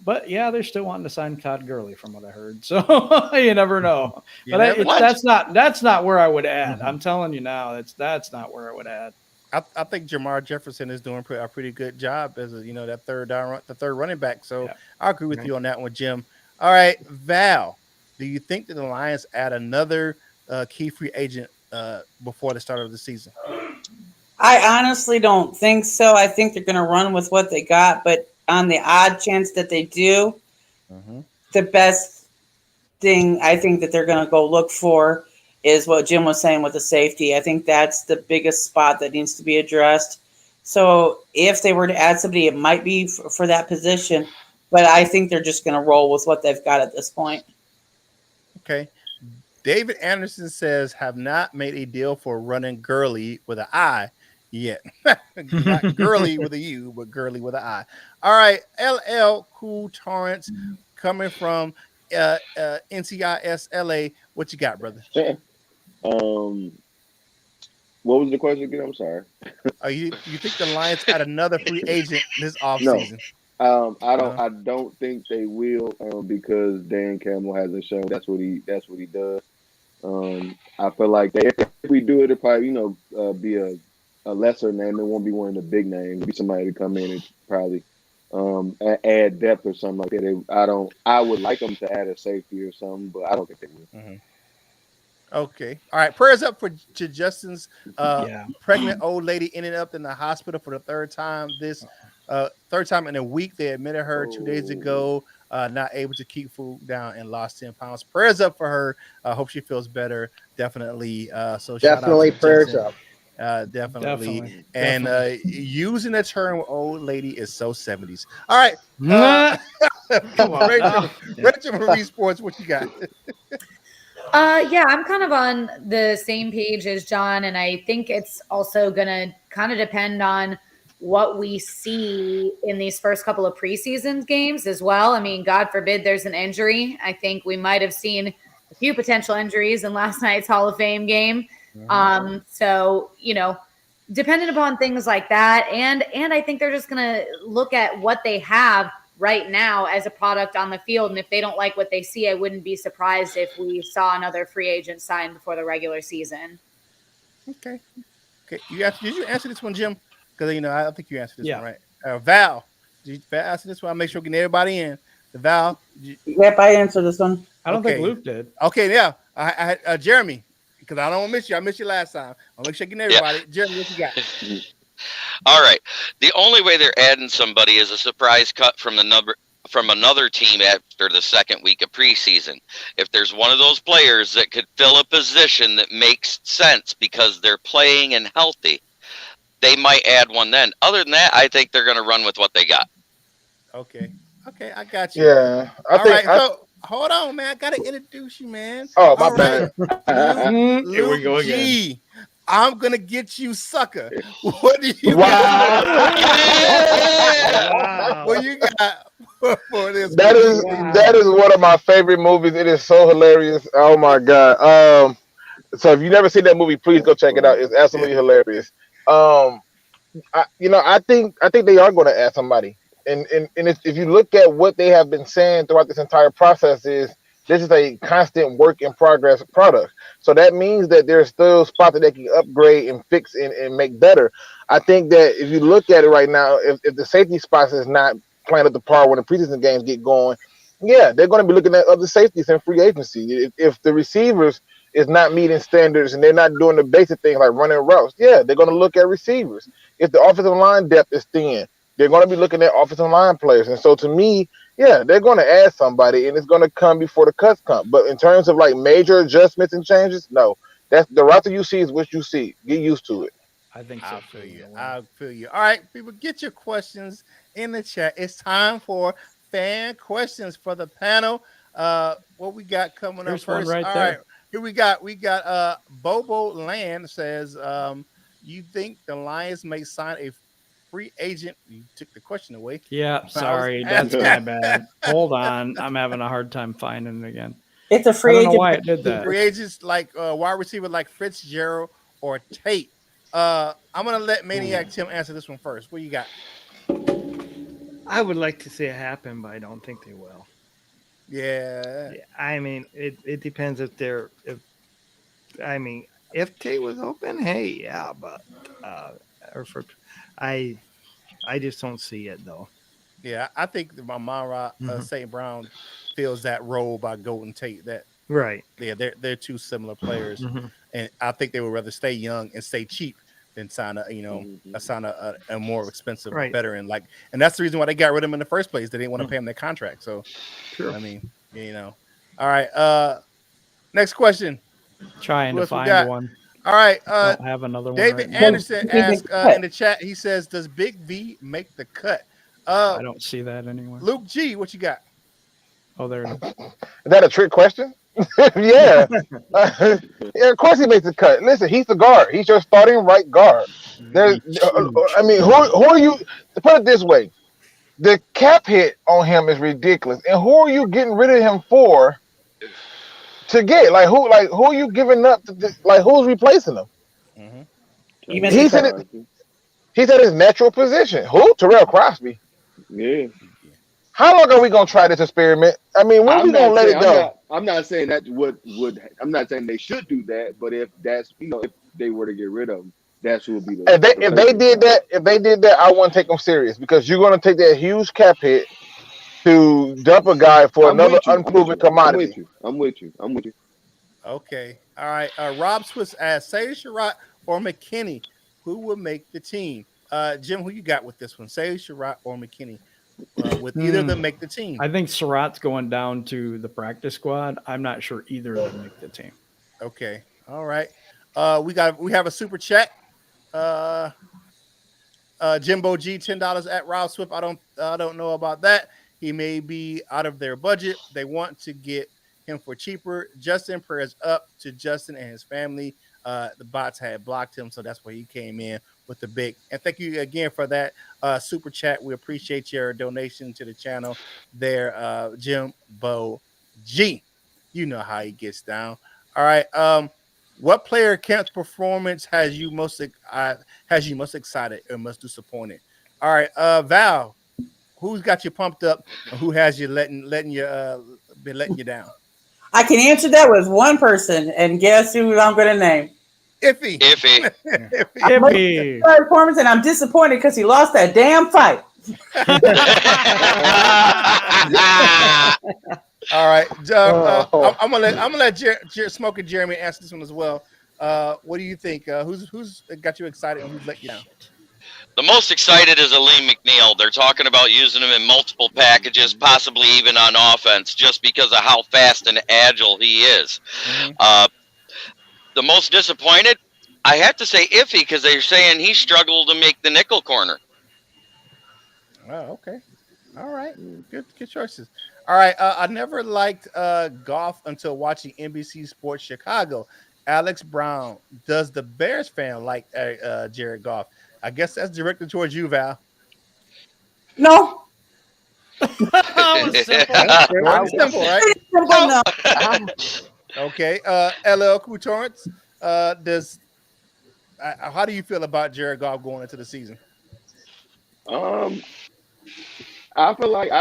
But yeah, they're still wanting to sign Todd Gurley, from what I heard. So you never know. That's not where I would add. I'm telling you now, that's not where I would add. I think Jamar Jefferson is doing a pretty good job as that third running back. So yeah. I agree with you on that one, Jim. All right, Val, do you think that the Lions add another key free agent before the start of the season? I honestly don't think so. I think they're going to run with what they got, but on the odd chance that they do, the best thing I think that they're going to go look for is what Jim was saying with the safety. I think that's the biggest spot that needs to be addressed. So if they were to add somebody, it might be for that position, but I think they're just going to roll with what they've got at this point. Okay. David Anderson says, have not made a deal for running Gurley with an I yet. Not Gurley with a U, but Gurley with an I. All right. LL Cool Torrance coming from NCIS LA. What you got, brother? What was the question again? I'm sorry. You think the Lions add another free agent this offseason? No. I don't think they will because Dan Campbell hasn't shown that's what he does. I feel like if we do it, it'll probably be a lesser name. It won't be one of the big names. It'll be somebody to come in and probably add depth or something like that. I would like them to add a safety or something, but I don't think they will. Mm-hmm. Okay. All right. Prayers up to Justin's Yeah. pregnant old lady ended up in the hospital for the third time in a week. They admitted her 2 days ago, not able to keep food down and lost 10 pounds. Prayers up for her. Hope she feels better. Definitely. So Definitely shout out to prayers Justin. up. Definitely. Definitely. And using the term old lady is so 70s. All right. Come on. Rachel Marie Sports, what you got? Yeah, I'm kind of on the same page as John, and I think it's also going to kind of depend on what we see in these first couple of preseason games as well. I mean, God forbid there's an injury. I think we might have seen a few potential injuries in last night's Hall of Fame game. So, depending upon things like that, and I think they're just going to look at what they have right now as a product on the field. And if they don't like what they see, I wouldn't be surprised if we saw another free agent signed before the regular season. Okay. Did you answer this one, Jim? Because I think you answered this one right. Val, did you answer this one? I'll make sure we get everybody in. The Val. Yep, I answered this one. I don't think Luke did. Okay, yeah. I Jeremy, because I don't want to miss you. I missed you last time. I'll make sure I get everybody. Yeah. Jeremy, what you got? All right. The only way they're adding somebody is a surprise cut from another team after the second week of preseason. If there's one of those players that could fill a position that makes sense because they're playing and healthy, they might add one then. Other than that, I think they're going to run with what they got. Okay, I got you. Yeah. So hold on, man. I got to introduce you, man. Oh, my bad. Here we go again. I'm gonna get you, sucker. What do you got? What you got for this? That is one of my favorite movies. It is so hilarious. Oh my god. So if you never seen that movie, please go check it out. It's absolutely hilarious. I think they are going to add somebody. And if you look at what they have been saying throughout this entire process, this is a constant work in progress product. So that means that there's still spots that they can upgrade and fix and make better. I think that if you look at it right now, if the safety spots is not playing at the par when the preseason games get going, yeah, they're going to be looking at other safeties in free agency. If the receivers is not meeting standards and they're not doing the basic things like running routes, yeah, they're going to look at receivers. If the offensive line depth is thin, they're going to be looking at offensive line players. And so to me, yeah, they're going to add somebody, and it's going to come before the cuts come. But in terms of like major adjustments and changes, no. That's the route that you see is what you see. Get used to it. I think so. I feel you. All right, people, get your questions in the chat. It's time for fan questions for the panel. What we got coming up first? Right All there. right, here we got Bobo Land says, you think the Lions may sign a free agent? You took the question away. Yeah, sorry, that's my bad. Hold on, I'm having a hard time finding it again. It's a free agent. I don't know why it did that. Free agents like wide receiver like Fitzgerald or Tate. I'm gonna let Maniac Tim answer this one first. What you got? I would like to see it happen, but I don't think they will. Yeah. I mean, it depends if Tate was open, hey, yeah, but I just don't see it though. Yeah, I think that Amon-Ra St. Brown fills that role by Golden Tate. That right. Yeah, they're two similar players, and I think they would rather stay young and stay cheap than sign a more expensive veteran. And that's the reason why they got rid of him in the first place. They didn't want to pay him their contract. So, sure. I mean, All right. Next question. Trying to find one. All right. I have another one. David Anderson asked in the chat. He says, "Does Big V make the cut?" I don't see that anywhere. Luke G, what you got? Oh, there it is. Is that a trick question? Yeah. Yeah, of course he makes the cut. Listen, he's the guard. He's your starting right guard. There's, I mean, who are you? To put it this way, the cap hit on him is ridiculous. And who are you getting rid of him for? To get who are you giving up? Who's replacing him? Even he's at his natural position. Who? Terrell Crosby. Yeah. How long are we gonna try this experiment? I mean, when I'm we gonna not let saying it go? I'm not saying that would I'm not saying they should do that, but if that's if they were to get rid of them, that's who would be If they the if they replacement did guy. that, I wouldn't take them serious because you're gonna take that huge cap hit to dump a guy for I'm another with you. I'm with unproven you. I'm with commodity. you. I'm with you. I'm with you. Okay. All right. Rob Swiss asks, say Sherratt or McKinney, who will make the team? Jim, who you got with this one? Say Sherratt or McKinney? With either of them make the team. I think Surratt's going down to the practice squad. I'm not sure either of them make the team. Okay. All right. We have a super chat. Jimbo G, $10 at Rob Swift. I don't know about that. He may be out of their budget. They want to get him for cheaper. Justin, prayers up to Justin and his family. The bots had blocked him, so that's where he came in with the big. And thank you again for that super chat. We appreciate your donation to the channel there, Jimbo G. You know how he gets down. All right. What player Kemp's performance has you most excited or most disappointed? All right, Val, who's got you pumped up and who has you letting you down? I can answer that with one person, and guess who I'm going to name? Iffy. Iffy. Performance, and I'm disappointed because he lost that damn fight. All right, I'm gonna let Smoke and Jeremy answer this one as well. What do you think? Who's got you excited and who's let you down? The most excited is Aleem McNeil. They're talking about using him in multiple packages, possibly even on offense, just because of how fast and agile he is. Mm-hmm. The most disappointed, I have to say Iffy, because they're saying he struggled to make the nickel corner. Oh, okay. All right. Good choices. All right. I never liked golf until watching NBC Sports Chicago. Alex Brown, does the Bears fan like Jared Goff? I guess that's directed towards you, Val. No. Simple, right? Simple, no. Okay. LL Cool Torrance, how do you feel about Jared Goff going into the season? I feel like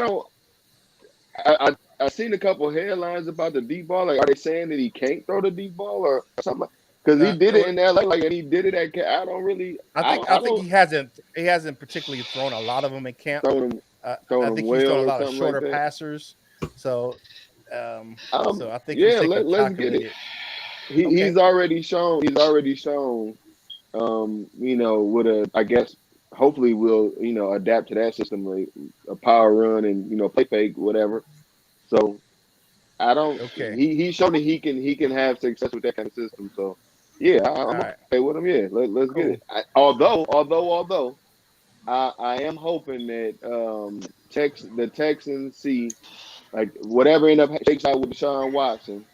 I've seen a couple headlines about the deep ball. Like, are they saying that he can't throw the deep ball or something? Because he did it in LA, and he did it at. I don't really. I think he hasn't particularly thrown a lot of them in camp. I think he's thrown a lot of shorter passers. So, so I think let's get it. He's already shown. With I guess hopefully we'll adapt to that system, like a power run and play fake, whatever. So I don't. Okay. He's shown that he can have success with that kind of system. So yeah, I'm okay with him. Yeah, let's get it. Although I am hoping that the Texans see like whatever shakes out with Deshaun Watson,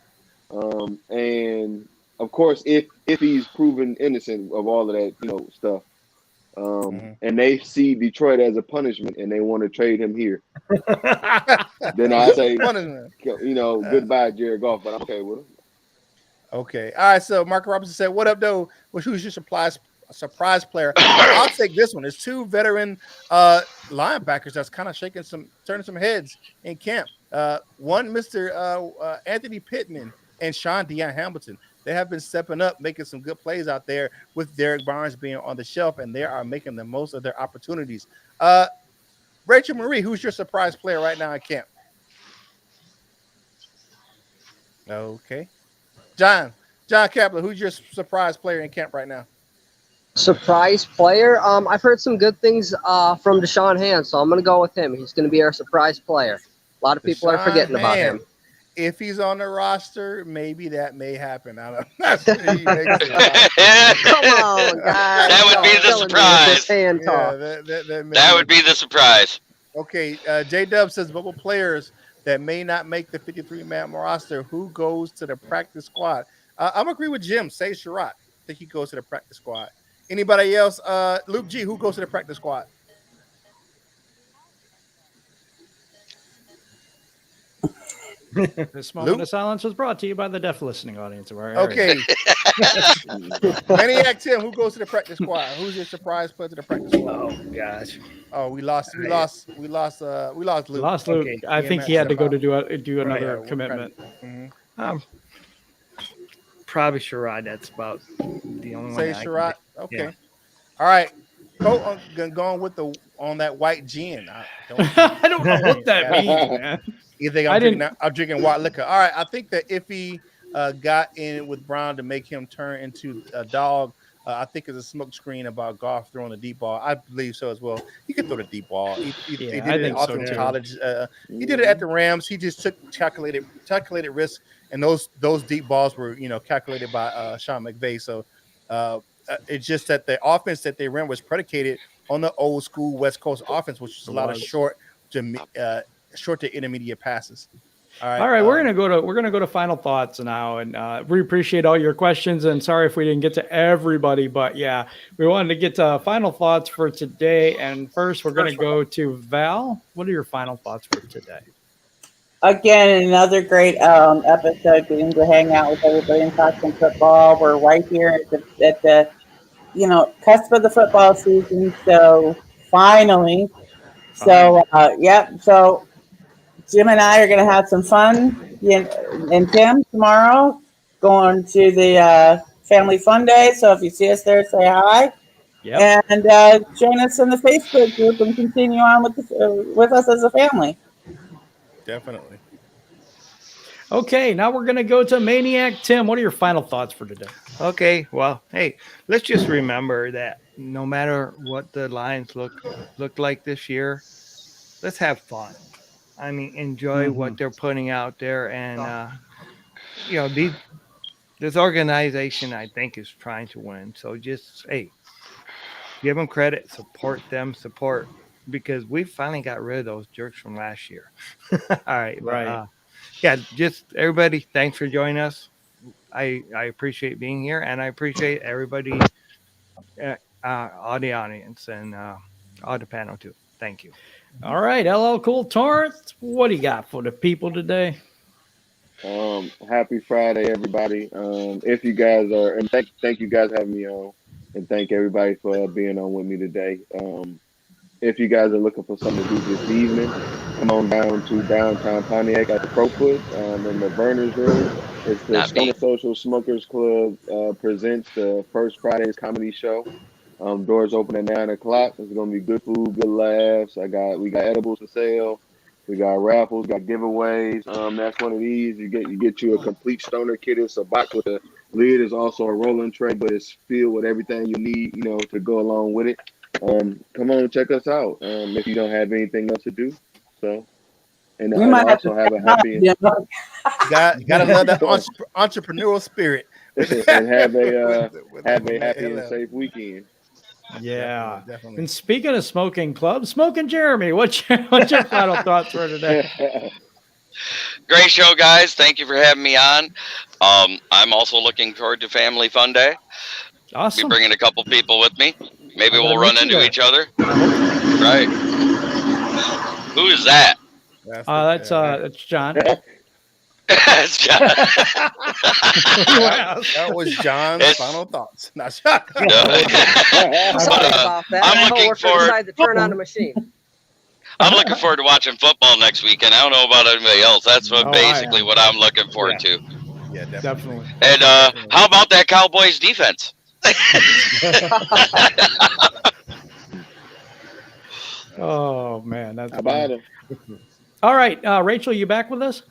and of course if he's proven innocent of all of that stuff. And they see Detroit as a punishment and they want to trade him here. Then I say, goodbye, Jared Goff, but I'm okay with him. Okay. All right. So Mark Robinson said, what up, though? Who's your surprise player? I'll take this one. It's two veteran linebackers that's kind of turning some heads in camp. One, Mr. Anthony Pittman and Sean Deion Hamilton. They have been stepping up, making some good plays out there with Derek Barnes being on the shelf, and they are making the most of their opportunities. Rachel Marie, who's your surprise player right now in camp? Okay. John Kaplan, who's your surprise player in camp right now? Surprise player? I've heard some good things from Deshaun Hand, so I'm going to go with him. He's going to be our surprise player. A lot of people are forgetting about him. If he's on the roster, maybe that may happen. I don't know. Come on, guys. That would be the surprise. That would be the surprise. Okay, J-Dub says bubble players that may not make the 53-man roster, who goes to the practice squad? I'm agree with Jim. Say Sherratt. I think he goes to the practice squad. Anybody else? Luke G, who goes to the practice squad? This moment Luke? of silence was brought to you by the deaf listening audience of our area. Okay. Maniac Tim, who goes to the practice squad? Who's your surprise player to the practice squad? Oh gosh. Oh, we lost Luke. Lost Luke. Okay. I think he had to go to do another we're commitment. Mhm. Probably Sherrod. That's about the only Say one. Sherrod. Okay. Yeah. All right. Going with on that white gin. I I don't know what that means, man. You think I'm drinking white liquor? All right. I think that if he got in with Brown to make him turn into a dog, I think it's a smoke screen about Goff throwing a deep ball. I believe so as well. He could throw the deep ball. He did it in college. He did it at the Rams. He just took calculated risk, and those deep balls were calculated by Sean McVay. So it's just that the offense that they ran was predicated on the old school West Coast offense, which is a lot of short to intermediate passes. All right, we're gonna go to final thoughts now, and we appreciate all your questions. And sorry if we didn't get to everybody, but yeah, we wanted to get to final thoughts for today. And first, we're gonna go to Val. What are your final thoughts for today? Again, another great episode. Getting to hang out with everybody and talk some football. We're right here at the cusp of the football season. So finally, so Jim and I are going to have some fun, and Tim tomorrow going to the family fun day. So if you see us there, say hi, and join us in the Facebook group and continue on with us as a family. Definitely. Okay, now we're going to go to Maniac Tim. What are your final thoughts for today? Okay, well, hey, let's just remember that no matter what the Lions look like this year, let's have fun. I mean, enjoy what they're putting out there, and this organization, I think, is trying to win. So just give them credit, support them, because we finally got rid of those jerks from last year. All right, right. Just everybody, thanks for joining us. I appreciate being here, and I appreciate everybody, all the audience, and all the panel too. Thank you. All right, LL Cool Torrance, what do you got for the people today? Happy Friday, everybody. If you guys are, and thank you guys for having me on, and thank everybody for being on with me today. If you guys are looking for something to do this evening, come on down to downtown Pontiac at the Crowfoot in the Burners Room. It's the Stoner Social Smokers Club presents the First Friday's comedy show. Doors open at 9 o'clock. It's gonna be good food, good laughs. We got edibles for sale. We got raffles, got giveaways. That's one of these. You get you a complete stoner kit. It's a box with a lid. It's also a rolling tray, but it's filled with everything you need, to go along with it. Come on and check us out. If you don't have anything else to do, so. And also have a happy. Gotta love that entrepreneurial spirit. And have a happy and safe weekend. Yeah, definitely. And speaking of smoking clubs, Smoking Jeremy, what's your final thoughts for today? Great show, guys. Thank you for having me on. I'm also looking forward to Family Fun Day. Awesome. Be bringing a couple people with me. Maybe we'll run into each other. Right. Who is that? That's John. That's John. That was John's final thoughts. Not Sorry about that. I'm looking forward. To turn on the machine. I'm looking forward to watching football next weekend. I don't know about anybody else. That's what I'm looking forward to. Yeah, definitely. And how about that Cowboys defense? Oh man, that's about it. All right, Rachel, you back with us?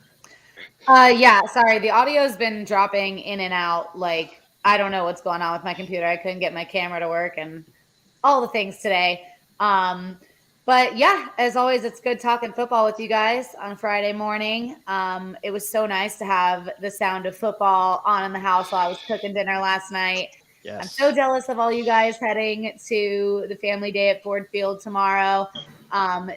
Yeah, sorry. The audio's been dropping in and out. Like, I don't know what's going on with my computer. I couldn't get my camera to work and all the things today. But yeah, as always, it's good talking football with you guys on Friday morning. It was so nice to have the sound of football on in the house while I was cooking dinner last night. Yes. I'm so jealous of all you guys heading to the family day at Ford Field tomorrow.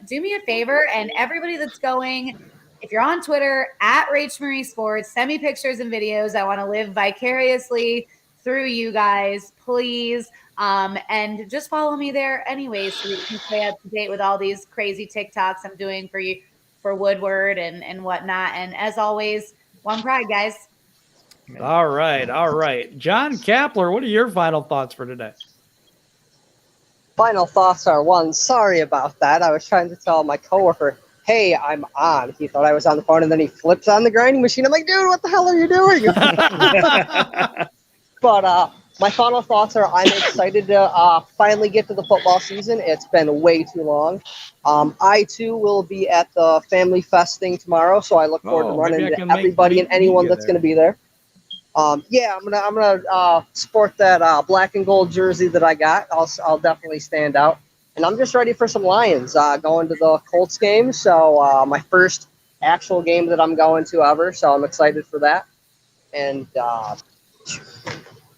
Do me a favor, and everybody that's going, if you're on Twitter at Rach Marie Sports, send me pictures and videos. I want to live vicariously through you guys, please. And just follow me there anyways so that you can stay up to date with all these crazy TikToks I'm doing for you Woodward and whatnot. And as always, one pride, guys. All right. John Kapler, what are your final thoughts for today? Final thoughts are one, sorry about that. I was trying to tell my coworker, hey, I'm on. He thought I was on the phone, and then he flips on the grinding machine. I'm like, dude, what the hell are you doing? But my final thoughts are I'm excited to finally get to the football season. It's been way too long. I, too, will be at the Family Fest thing tomorrow, so I look forward to running into everybody and anyone that's going to be there. Yeah, I'm gonna sport that black and gold jersey that I got. I'll definitely stand out, and I'm just ready for some Lions. Going to the Colts game, so my first actual game that I'm going to ever. So I'm excited for that. And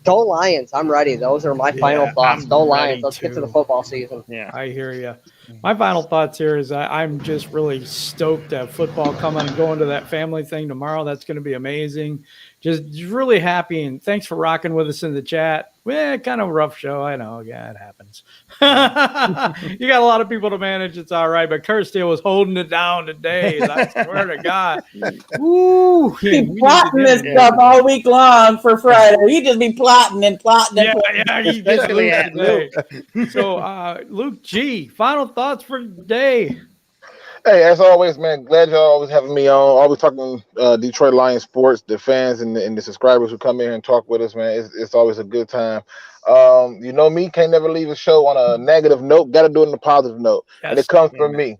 go Lions! I'm ready. Those are my final thoughts. Go Lions! Let's get to the football season. Yeah, I hear you. My final thoughts here is I'm just really stoked to have football coming and going to that family thing tomorrow. That's going to be amazing. Just really happy, and thanks for rocking with us in the chat. Kind of a rough show, I know. Yeah, it happens. You got a lot of people to manage. It's all right, but Kurt Steele was holding it down today. I swear to God. Woo! He's plotting this stuff all week long for Friday. He just be plotting and plotting. Yeah, he gets Luke today. So, Luke G, final thoughts for today. Hey, as always, man, glad y'all always having me on. Always talking Detroit Lions sports, the fans and the subscribers who come in and talk with us, man. It's always a good time. You know me, can't never leave a show on a negative note. Got to do it on a positive note. Yes, and it comes from me.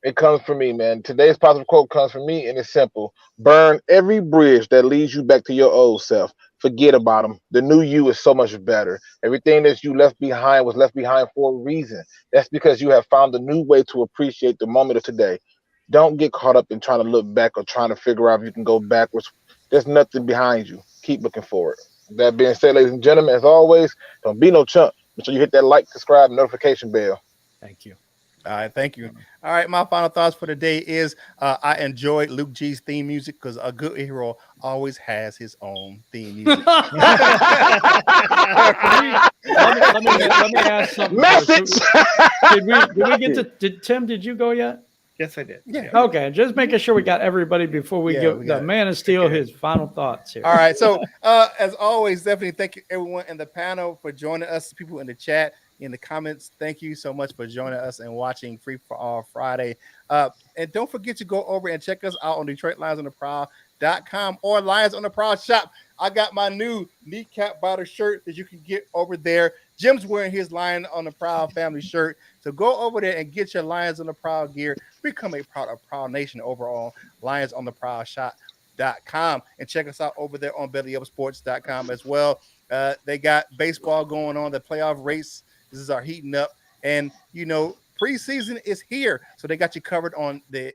It comes from me, man. Today's positive quote comes from me, and it's simple. Burn every bridge that leads you back to your old self. Forget about them. The new you is so much better. Everything that you left behind was left behind for a reason. That's because you have found a new way to appreciate the moment of today. Don't get caught up in trying to look back or trying to figure out if you can go backwards. There's nothing behind you. Keep looking forward. That being said, ladies and gentlemen, as always, don't be no chump. Make sure you hit that like, subscribe, and notification bell. Thank you. All right, thank you. All right, my final thoughts for today is I enjoyed Luke G's theme music because a good hero always has his own theme music. let me ask something. Message. Did we get to Tim? Did you go yet? Yes, I did. Yeah. Okay, just making sure we got everybody before we give the Man of Steel his final thoughts here. All right, so as always, definitely thank you everyone in the panel for joining us. People in the chat, in the comments, thank you so much for joining us and watching Free for All Friday. And don't forget to go over and check us out on DetroitLionsOnTheProwl.com or Lions on the Prowl shop. I got my new kneecap bottle shirt that you can get over there. Jim's wearing his Lion on the Prowl family shirt. So go over there and get your Lions on the Prowl gear. Become a part of Prowl Nation over on LionsOnTheProwlShop.com and check us out over there on BellyUpSports.com as well. They got baseball going on. The playoff race is heating up, and preseason is here, so they got you covered on the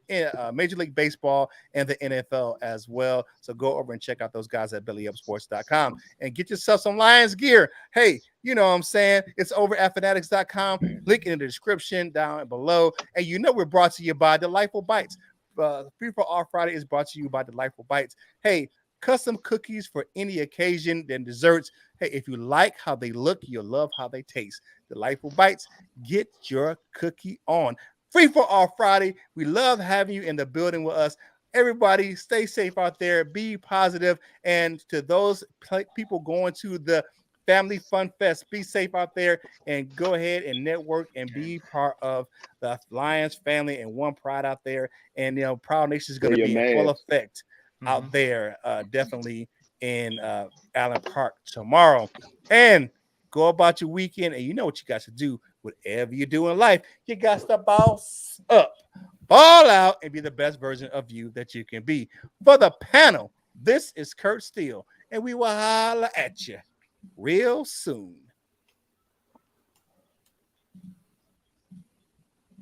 Major League Baseball and the NFL as well. So go over and check out those guys at BellyUpSports.com and get yourself some Lions gear. Hey, you know what I'm saying? It's over at Fanatics.com. Link in the description down below. And we're brought to you by Delightful Bites. Free for All Friday is brought to you by Delightful Bites. Hey, custom cookies for any occasion, then desserts. Hey, if you like how they look, you'll love how they taste. Delightful Bites, get your cookie on. Free for All Friday. We love having you in the building with us. Everybody, stay safe out there. Be positive. And to those people going to the Family Fun Fest, be safe out there and go ahead and network and be part of the Lions family and one pride out there. And, Proud Nation is going to be in full effect out there, definitely in Allen Park tomorrow. And go about your weekend, and you know what you got to do. Whatever you do in life, you got to boss up, ball out, and be the best version of you that you can be. For the panel, this is Kurt Steele, and we will holler at you real soon.